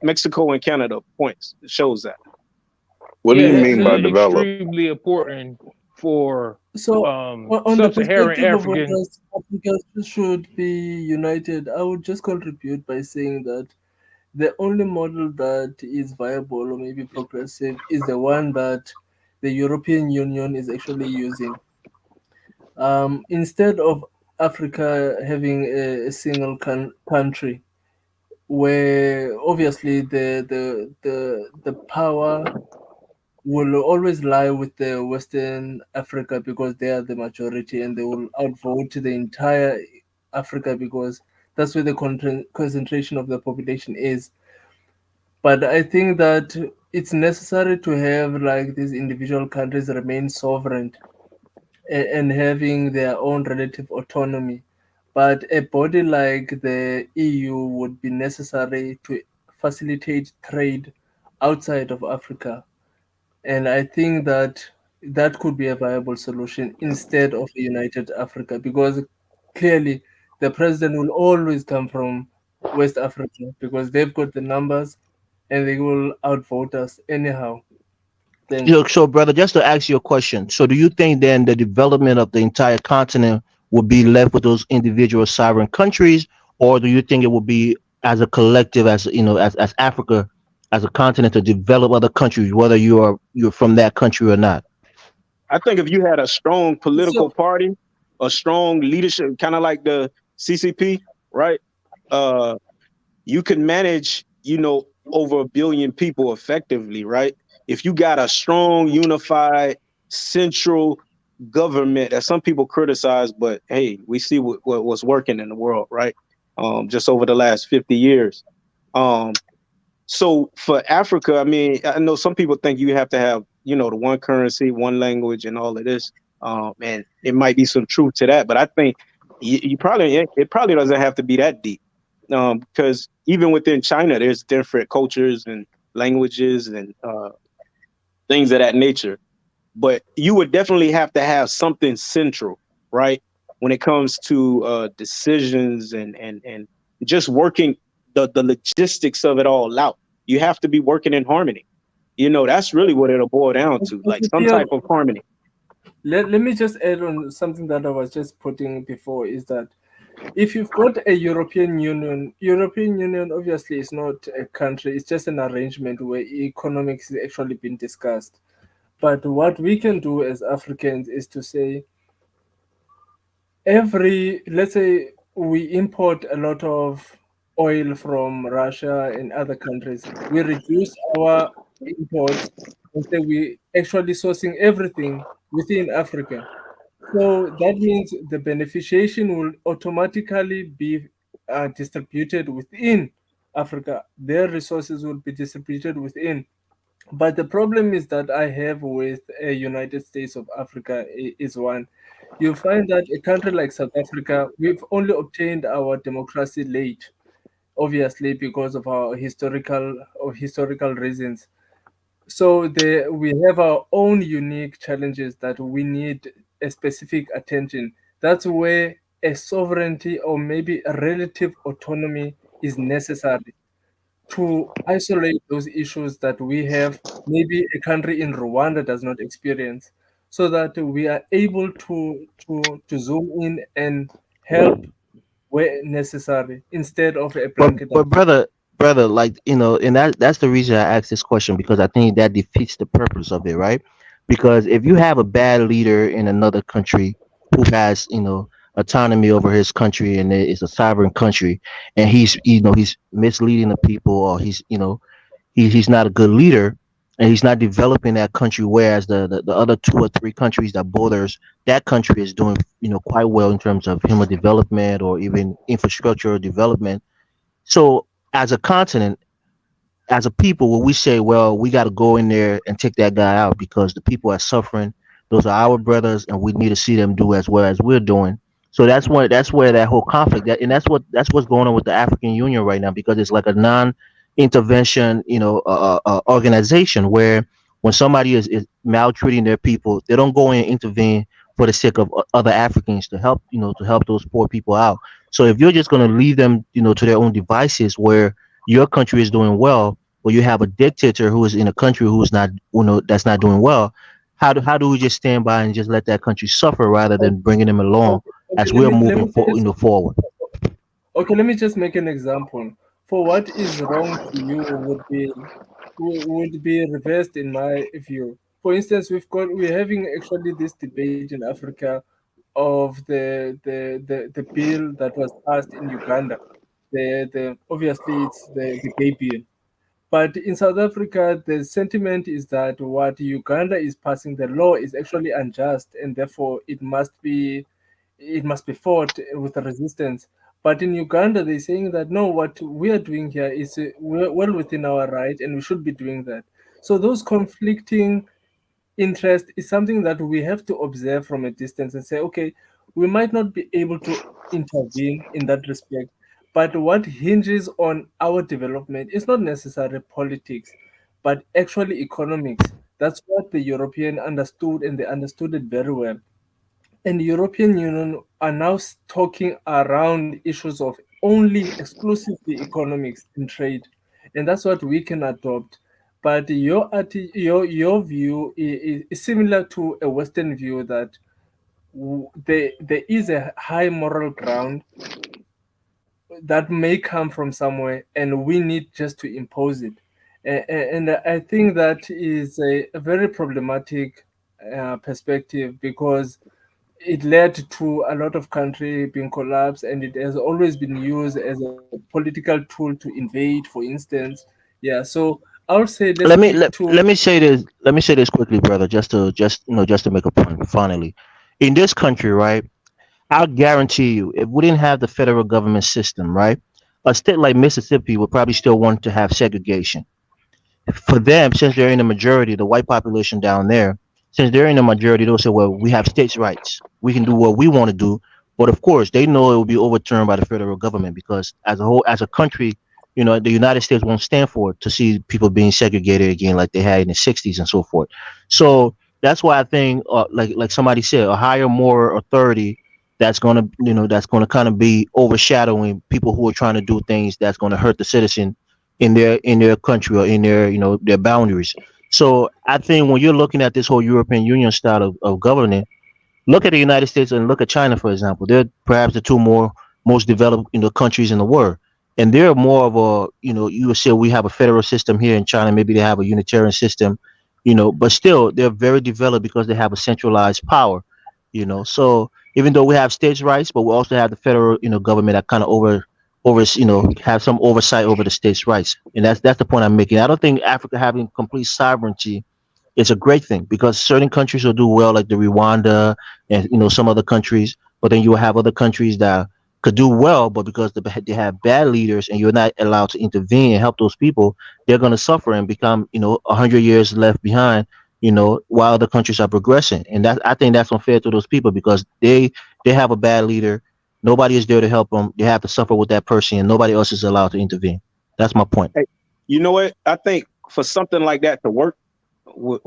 Mexico and Canada points shows that. What do you mean by it's develop? extremely important for on the sub-Saharan perspective of African. others, Africa should be united. I would just contribute by saying that the only model that is viable or maybe progressive is the one that the European Union is actually using. Instead of Africa having a single country, where obviously the power will always lie with the Western Africa because they are the majority and they will outvote the entire Africa because that's where the concentration of the population is. But I think that it's necessary to have like these individual countries remain sovereign and having their own relative autonomy. But a body like the EU would be necessary to facilitate trade outside of Africa. And I think that that could be a viable solution instead of a united Africa because clearly the president will always come from West Africa because they've got the numbers and they will outvote us anyhow. Thank you. So, brother, just to ask you a question. So, do you think then the development of the entire continent would be left with those individual sovereign countries, or do you think it would be as a collective, as as Africa, as a continent, to develop other countries, whether you're from that country or not? I think if you had a strong political So party, a strong leadership, kind of like the CCP, right? Uh, you can manage, over 1 billion people effectively, right? If you got a strong, unified, central government that some people criticize, but hey, we see what's working in the world, right? Just over the last 50 years. Um, so for Africa, I mean, I know some people think you have to have, the one currency, one language, and all of this. And it might be some truth to that, but I think it probably doesn't have to be that deep. Because even within China, there's different cultures and languages and things of that nature. But you would definitely have to have something central, right? When it comes to decisions and just working the logistics of it all out. You have to be working in harmony. That's really what it'll boil down to, like some type of harmony. let me just add on something that I was just putting before, is that if you've got a European Union obviously is not a country, it's just an arrangement where economics is actually being discussed. But what we can do as Africans is to say, let's say we import a lot of oil from Russia and other countries, we reduce our imports and say we actually sourcing everything within Africa. So that means the beneficiation will automatically be distributed within Africa. Their resources will be distributed within. But the problem is that I have with a United States of Africa is one. You find that a country like South Africa, we've only obtained our democracy late, obviously because of our historical reasons. So we have our own unique challenges that we need a specific attention. That's where a sovereignty or maybe a relative autonomy is necessary to isolate those issues that we have, maybe a country in Rwanda does not experience, so that we are able to zoom in and help where necessary instead of a But blanket but approach. brother, like and that's the reason I asked this question, because I think that defeats the purpose of it, right? Because if you have a bad leader in another country who has autonomy over his country, and it is a sovereign country, and he's misleading the people, or he's not a good leader, and he's not developing that country, whereas the other two or three countries that borders that country is doing quite well in terms of human development or even infrastructural development. So as a continent, as a people, when we say, well, we got to go in there and take that guy out because the people are suffering, those are our brothers, and we need to see them do as well as we're doing. So that's where that whole conflict, and that's what's going on with the African Union right now, because it's like a non-intervention, organization, where when somebody is maltreating their people, they don't go in and intervene for the sake of other Africans to help those poor people out. So if you're just going to leave them, to their own devices, where your country is doing well, but you have a dictator who is in a country who's not, that's not doing well. How do we just stand by and just let that country suffer rather than bringing them along Okay, as okay, we're moving forward? okay, let me just make an example. For what is wrong to you would be reversed in my view. For instance, we're having actually this debate in Africa of the bill that was passed in Uganda. The obviously it's the gay bill. But in South Africa, the sentiment is that what Uganda is passing the law is actually unjust, and therefore it must be fought with resistance. But in Uganda, they're saying that no, what we are doing here is we're well within our right, and we should be doing that. So those conflicting interest is something that we have to observe from a distance and say, okay, we might not be able to intervene in that respect, but what hinges on our development is not necessarily politics, but actually economics. That's what the European understood, and they understood it very well. And the European Union are now talking around issues of only exclusively economics and trade. And that's what we can adopt. But your view is similar to a Western view that there is a high moral ground that may come from somewhere, and we need just to impose it. And I think that is a very problematic perspective, because it led to a lot of country being collapsed, and it has always been used as a political tool to invade, for instance. Yeah, so I would say let's let me stick let, to. let me say this let me say this quickly, brother, just to make a point finally. In this country, right, I'll guarantee you, if we didn't have the federal government system, right, a state like Mississippi would probably still want to have segregation. For them, since they're in the majority, the white population down there, since they're in the majority, they'll say, well, we have states' rights. We can do what we want to do. But of course, they know it will be overturned by the federal government because, as a whole, as a country, the United States won't stand for it to see people being segregated again like they had in the 60s and so forth. So that's why I think, like somebody said, a higher moral authority that's gonna kind of be overshadowing people who are trying to do things that's going to hurt the citizen in their country or in their boundaries. So I think when you're looking at this whole European Union style of governing, look at the United States and look at China, for example. They're perhaps the two most developed countries in the world, and they're more of a you would say we have a federal system here in China. Maybe they have a unitarian system, but still they're very developed because they have a centralized power. So even though we have states' rights, but we also have the federal government that kind of have some oversight over the states' rights, and that's the point I'm making. I don't think Africa having complete sovereignty is a great thing because certain countries will do well, like the Rwanda and some other countries, but then you will have other countries that could do well, but because they have bad leaders and you're not allowed to intervene and help those people, they're going to suffer and become 100 years left behind. While other countries are progressing, and that I think that's unfair to those people because they have a bad leader. Nobody is there to help them. They have to suffer with that person, and nobody else is allowed to intervene. That's my point. Hey, you know what? I think for something like that to work with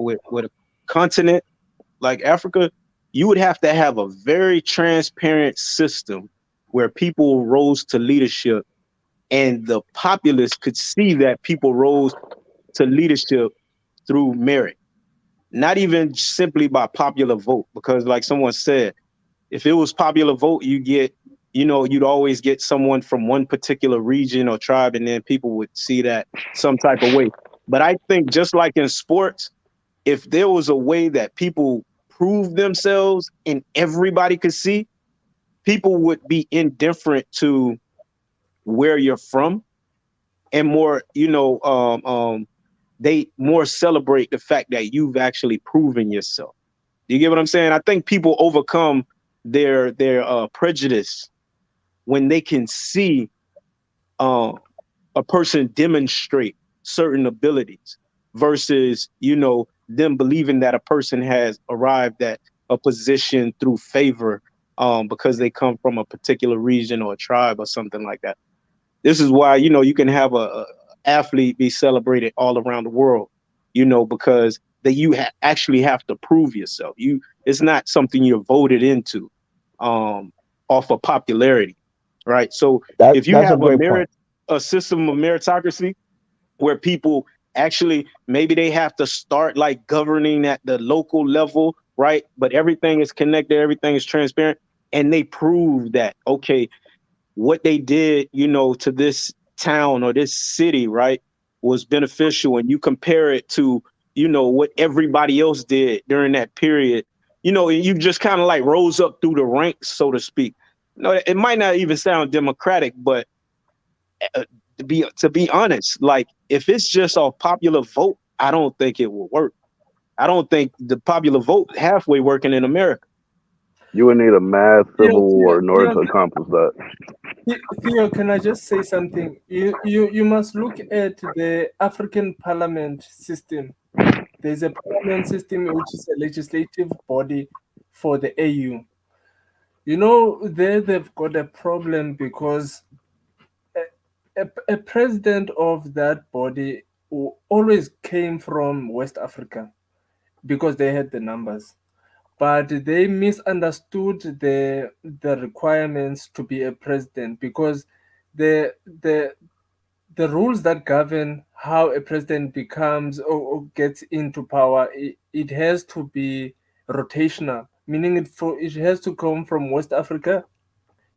a continent like Africa, you would have to have a very transparent system where people rose to leadership and the populace could see that people rose to leadership through merit, not even simply by popular vote. Because like someone said, if it was popular vote, you'd always get someone from one particular region or tribe, and then people would see that some type of way. But I think just like in sports, if there was a way that people prove themselves and everybody could see, people would be indifferent to where you're from and more, they more celebrate the fact that you've actually proven yourself. Do you get what I'm saying? I think people overcome their prejudice when they can see a person demonstrate certain abilities versus them believing that a person has arrived at a position through favor because they come from a particular region or a tribe or something like that. This is why you can have a athlete be celebrated all around the world, because that you actually have to prove yourself. It's not something you're voted into off of popularity, right? So if you That's a have great point. a system of meritocracy where people actually maybe they have to start like governing at the local level, right? But everything is connected, everything is transparent, and they prove that, okay, what they did, to this town or this city, right, was beneficial, and you compare it to, what everybody else did during that period, you just kind of like rose up through the ranks, so to speak. It might not even sound democratic, but to be honest, like if it's just off popular vote, I don't think it will work. I don't think the popular vote halfway working in America. You would need a mass Theo, civil war in order to accomplish that. Theo, can I just say something? You must look at the African parliament system. There's a parliament system which is a legislative body for the AU. There they've got a problem because a president of that body always came from West Africa because they had the numbers, but they misunderstood the requirements to be a president because the the rules that govern how a president becomes or gets into power, it has to be rotational, meaning it has to come from West Africa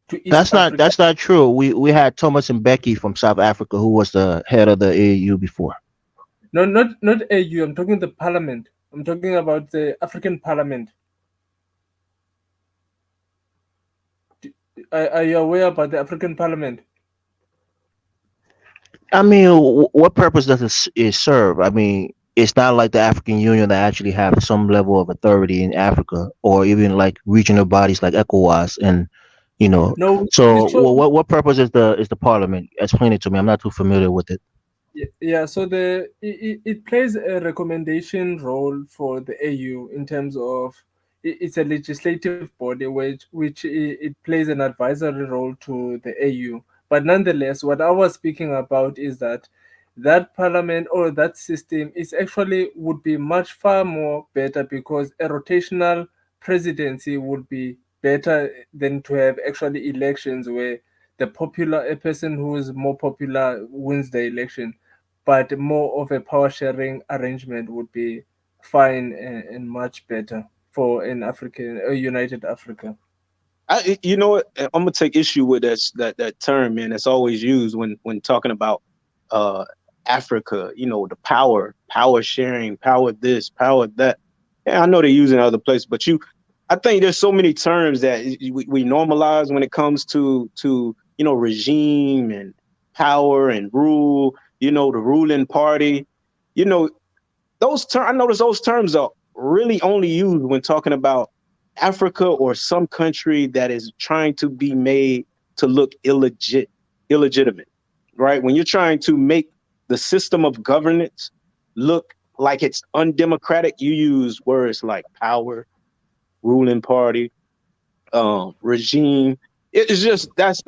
to East Africa. That's not true. We had Thomas and Becky from South Africa, who was the head of the AU before. No, not AU. I'm talking the parliament. I'm talking about the African Parliament. Are you aware about the African Parliament? I mean, what purpose does it serve? I mean, it's not like the African Union that actually have some level of authority in Africa, or even like regional bodies like ECOWAS, and you know. No, So, what purpose is the Parliament? Explain it to me. I'm not too familiar with it. Yeah, so it plays a recommendation role for the AU in terms of it's a legislative body which it plays an advisory role to the AU. But nonetheless, what I was speaking about is that parliament or that system is actually would be much far more better, because a rotational presidency would be better than to have actually elections where a person who is more popular wins the election, but more of a power sharing arrangement would be fine and much better for a united Africa. You know what? I'm gonna take issue with that term, man. That's always used when talking about uh Africa. You know, the power sharing, power this, power that. Yeah, I know they use it in other places, but I think there's so many terms that we normalize when it comes to regime and power and rule. You know, the ruling party. You know, those terms. I notice those terms are really only used when talking about Africa or some country that is trying to be made to look illegitimate, right? When you're trying to make the system of governance look like it's undemocratic, you use words like power, ruling party, regime. It's just that's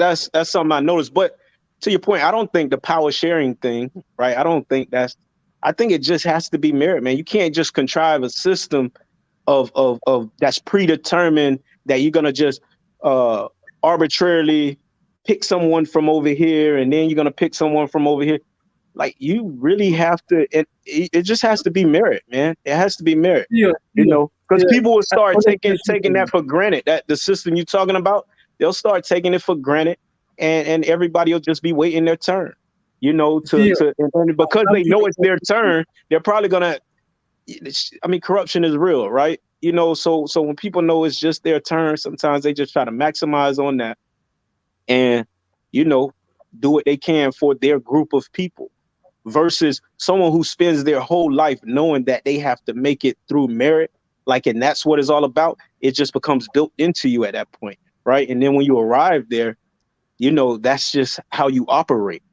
something I noticed. But to your point, I don't think the power sharing thing, right? I think it just has to be merit, man. You can't just contrive a system of that's predetermined that you're gonna just arbitrarily pick someone from over here and then you're gonna pick someone from over here. Like you really have to. It just has to be merit, man. It has to be merit. Yeah, you know, because yeah. people will start taking that for granted. That the system you're talking about, they'll start taking it for granted, and everybody will just be waiting their turn. You know, and because they know it's their turn, they're probably gonna. I mean, corruption is real, right? You know, so when people know it's just their turn, sometimes they just try to maximize on that, and do what they can for their group of people, versus someone who spends their whole life knowing that they have to make it through merit, and that's what it's all about. It just becomes built into you at that point, right? And then when you arrive there, that's just how you operate,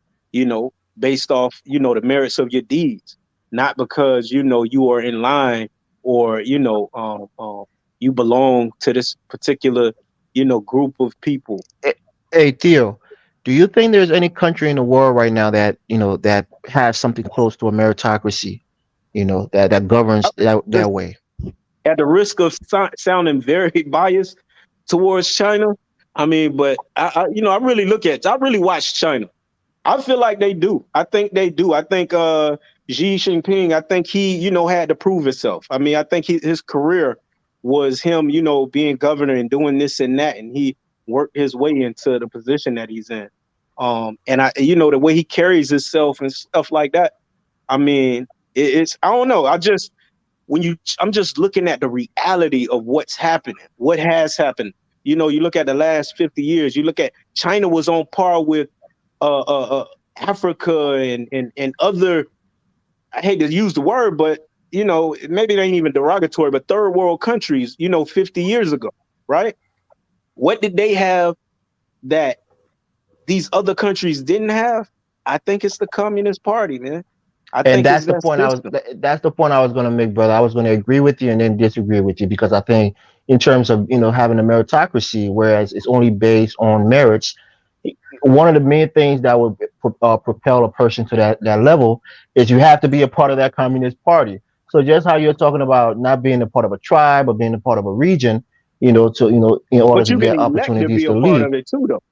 based off, the merits of your deeds, not because, you are in line or, you belong to this particular, group of people. Hey Theo, do you think there's any country in the world right now that that has something close to a meritocracy, that governs that way? At the risk of sounding very biased towards China, I mean, but I really I really watch China. I feel like they do. I think they do. I think Xi Jinping, I think he, had to prove himself. I mean, I think his career was him, being governor and doing this and that, and he worked his way into the position that he's in. And the way he carries himself and stuff like that. I mean, it's I don't know. I'm just looking at the reality of what's happening, what has happened. You look at the last 50 years, you look at China was on par with Africa and other, I hate to use the word, but maybe it ain't even derogatory, but third world countries, 50 years ago, right? What did they have that these other countries didn't have? I think it's the Communist Party, man. And that's the point that's the point I was going to make, brother. I was going to agree with you and then disagree with you, because I think in terms of having a meritocracy, whereas it's only based on merits, one of the main things that would propel a person to that level is you have to be a part of that Communist Party. So just how you're talking about not being a part of a tribe or being a part of a region, in order to get opportunities to lead. Of it too, though.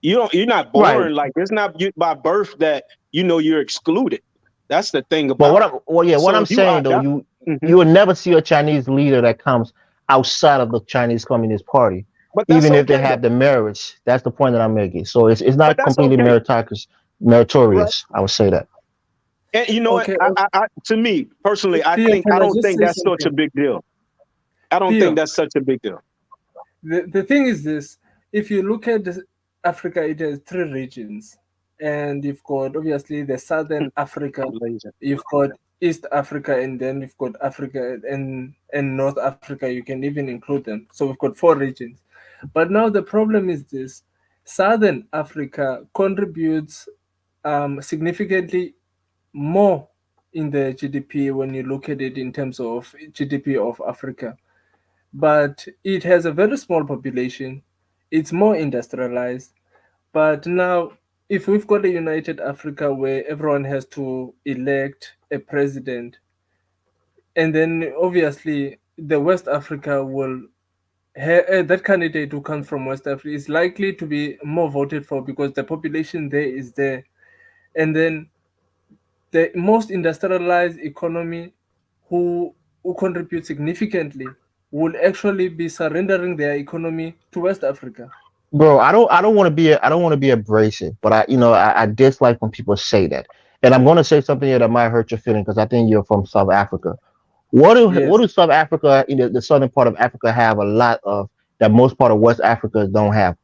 You're not born like it's not by birth that you're excluded. That's the thing about it. What So I'm if you saying though, adopt, you will never see a Chinese leader that comes outside of the Chinese Communist Party, but that's even if they okay though. have the merits. That's the point that I'm making. So it's But not that's completely okay, right? meritorious. I would say that. And you know what? Okay, To me personally, I Theo, can I don't just think say that's such a something? big deal. I don't think Theo, that's such a big deal. the thing is this: if you look at Africa, it has three regions, and you've got obviously the Southern Africa, you've got East Africa, and then you've got Africa and North Africa. You can even include them. So we've got four regions. But now the problem is this: Southern Africa contributes significantly more in the GDP when you look at it in terms of GDP of Africa. But it has a very small population. It's more industrialized. But now, if we've got a united Africa where everyone has to elect a president, and then obviously the West Africa will that candidate who comes from West Africa is likely to be more voted for because the population there is there. And then the most industrialized economy who contribute significantly will actually be surrendering their economy to West Africa. Bro, I don't want to be abrasive, but I dislike when people say that. And I'm going to say something here that might hurt your feeling because I think you're from South Africa. What Yes. do South Africa, the southern part of Africa, have a lot of that most part of West Africa don't have?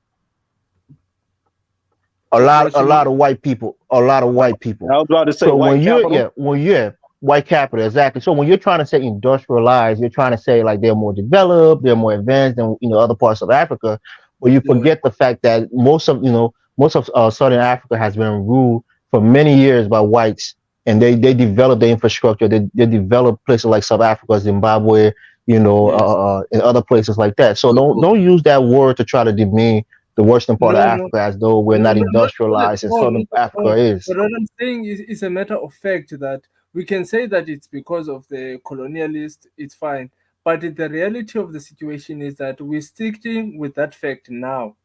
A Population. lot of white people, a lot of white people. I was about to say So white capital. when you're white capital, exactly. So when you're trying to say industrialized, you're trying to say like they're more developed, they're more advanced than other parts of Africa, but you forget the fact that most of Southern Africa has been ruled for many years by whites, and they developed the infrastructure. They developed places like South Africa, Zimbabwe, and other places like that. So don't use that word to try to demean the western part of No, no, Africa as though we're no, not no, industrialized and southern Africa is. But what I'm saying is a matter of fact that we can say that it's because of the colonialist, it's fine. But the reality of the situation is that we're sticking with that fact now.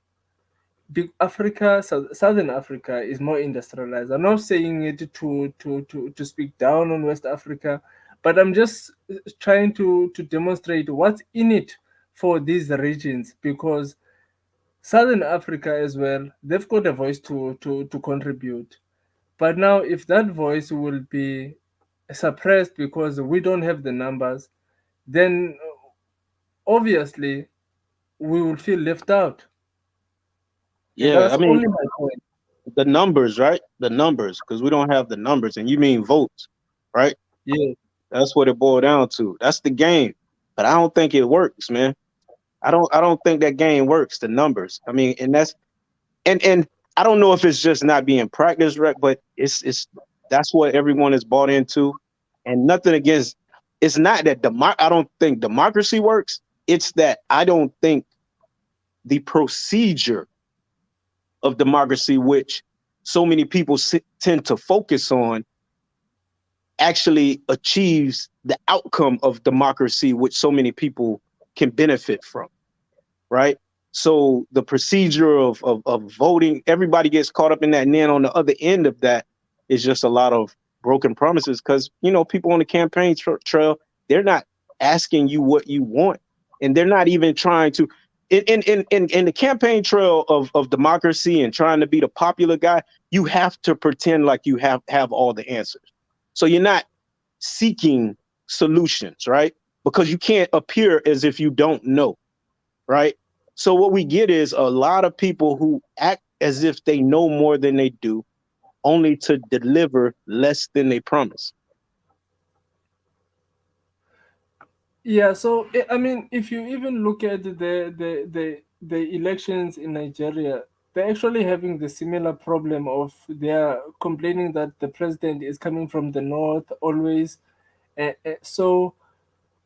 Big Africa, Southern Africa is more industrialized. I'm not saying it to speak down on West Africa, but I'm just trying to demonstrate what's in it for these regions because Southern Africa as well, they've got a voice to contribute. But now, if that voice will be suppressed because we don't have the numbers, then obviously we will feel left out. And Yeah, I that's mean only my point. the numbers, right? The numbers, because we don't have the numbers, and you mean votes, right? Yeah. That's what it boiled down to. That's the game, but I don't think it works, man. I don't think that game works. The numbers. I mean, and I don't know if it's just not being practiced, right? But it's that's what everyone is bought into, and nothing against. It's not that I don't think democracy works. It's that I don't think the procedure of democracy, which so many people tend to focus on, actually achieves the outcome of democracy, which so many people can benefit from, right? So the procedure of voting, everybody gets caught up in that. And then on the other end of that is just a lot of broken promises because, people on the campaign trail, they're not asking you what you want. And they're not even trying to, in the campaign trail of democracy and trying to be the popular guy, you have to pretend like you have all the answers. So you're not seeking solutions, right? Because you can't appear as if you don't know, right? So what we get is a lot of people who act as if they know more than they do, only to deliver less than they promise. Yeah, so I mean, if you even look at the elections in Nigeria, they're actually having the similar problem of they're complaining that the president is coming from the north always, so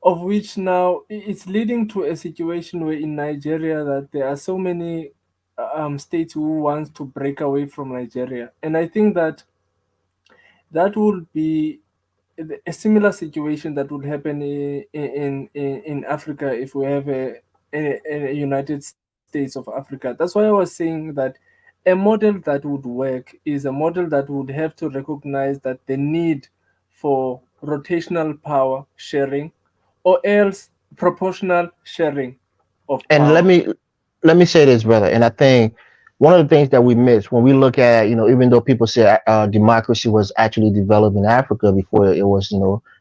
of which now it's leading to a situation where in Nigeria that there are so many states who want to break away from Nigeria, and I think that that would be a similar situation that would happen in Africa if we have a United States of Africa. That's why I was saying that A model that would work is a model that would have to recognize that the need for rotational power sharing or else proportional sharing of And power. let me say this, brother. And I think one of the things that we miss when we look at, even though people say democracy was actually developed in Africa before it was,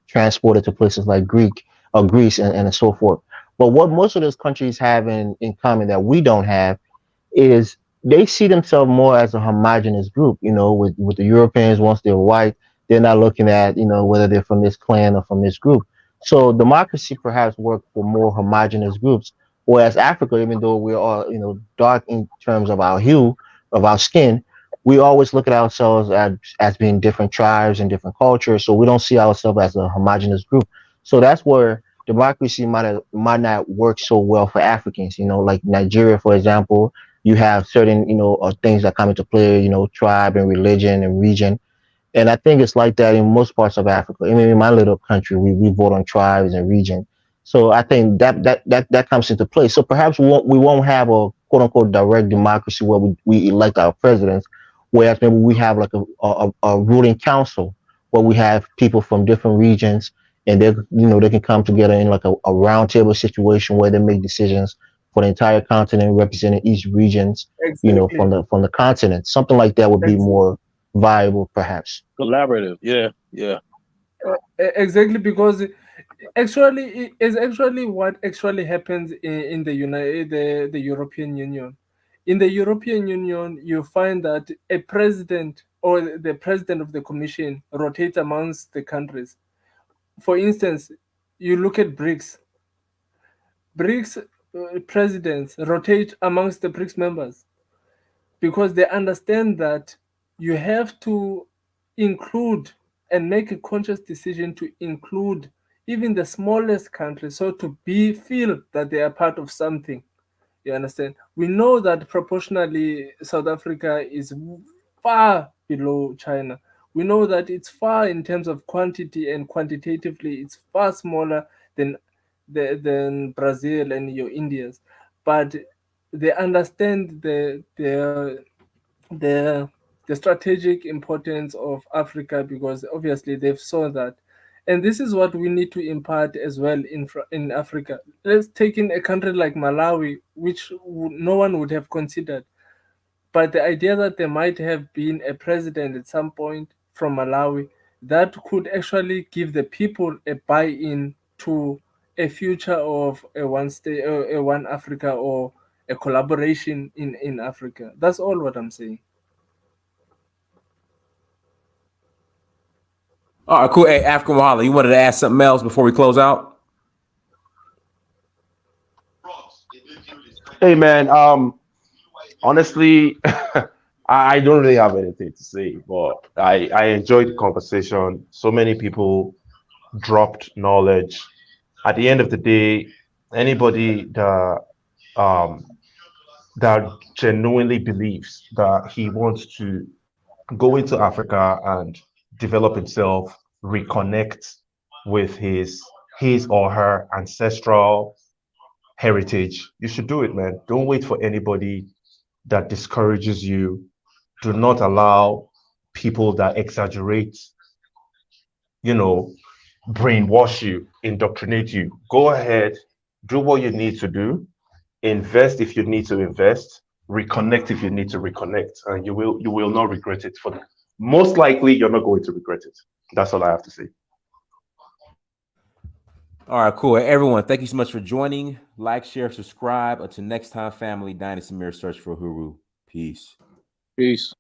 transported to places like Greece and so forth. But what most of those countries have in common that we don't have is they see themselves more as a homogenous group. With the Europeans, once they're white, they're not looking at, whether they're from this clan or from this group. So democracy perhaps worked for more homogenous groups. Whereas Africa, even though we're all, dark in terms of our hue, of our skin, we always look at ourselves as being different tribes and different cultures. So we don't see ourselves as a homogenous group. So that's where democracy might not work so well for Africans. Like Nigeria, for example, you have certain, things that come into play, tribe and religion and region. And I think it's like that in most parts of Africa. I mean, in my little country, we vote on tribes and region. So I think that comes into play. So perhaps we won't have a quote unquote direct democracy where we elect our presidents, whereas maybe we have like a ruling council where we have people from different regions and they can come together in like a round table situation where they make decisions for the entire continent, representing each regions, Exactly. from the continent. Something like that would be more viable, perhaps. Collaborative. Yeah. Exactly, because actually it is actually what actually happens in the European Union. In the European Union, you find that a president or the president of the commission rotates amongst the countries. For instance, you look at BRICS. BRICS presidents rotate amongst the BRICS members because they understand that you have to include and make a conscious decision to include even the smallest country, so to feel that they are part of something. You understand? We know that proportionally South Africa is far below China. We know that it's far in terms of quantity, and quantitatively it's far smaller than than Brazil and your Indias. But they understand the the strategic importance of Africa, because obviously they've saw that, and this is what we need to impart as well in Africa. Let's take in a country like Malawi, which no one would have considered, but the idea that there might have been a president at some point from Malawi that could actually give the people a buy-in to a future of a one state, a one Africa, or a collaboration in Africa. That's all what I'm saying. All right, cool. Hey, African Wahala, you wanted to ask something else before we close out? Hey man, honestly, I don't really have anything to say, but I enjoyed the conversation. So many people dropped knowledge. At the end of the day, anybody um that genuinely believes that he wants to go into Africa and develop himself, reconnect with his or her ancestral heritage, you should do it, man. Don't wait for anybody that discourages you. Do not allow people that exaggerate, brainwash you, indoctrinate you. Go ahead, do what you need to do, invest if you need to invest, reconnect if you need to reconnect, and you will not regret it. For most likely, you're not going to regret it. That's all I have to say. All right, cool. Everyone, thank you so much for joining. Like, share, subscribe. Until next time, family, Dynasty Mirror Search for Huru. Peace. Peace.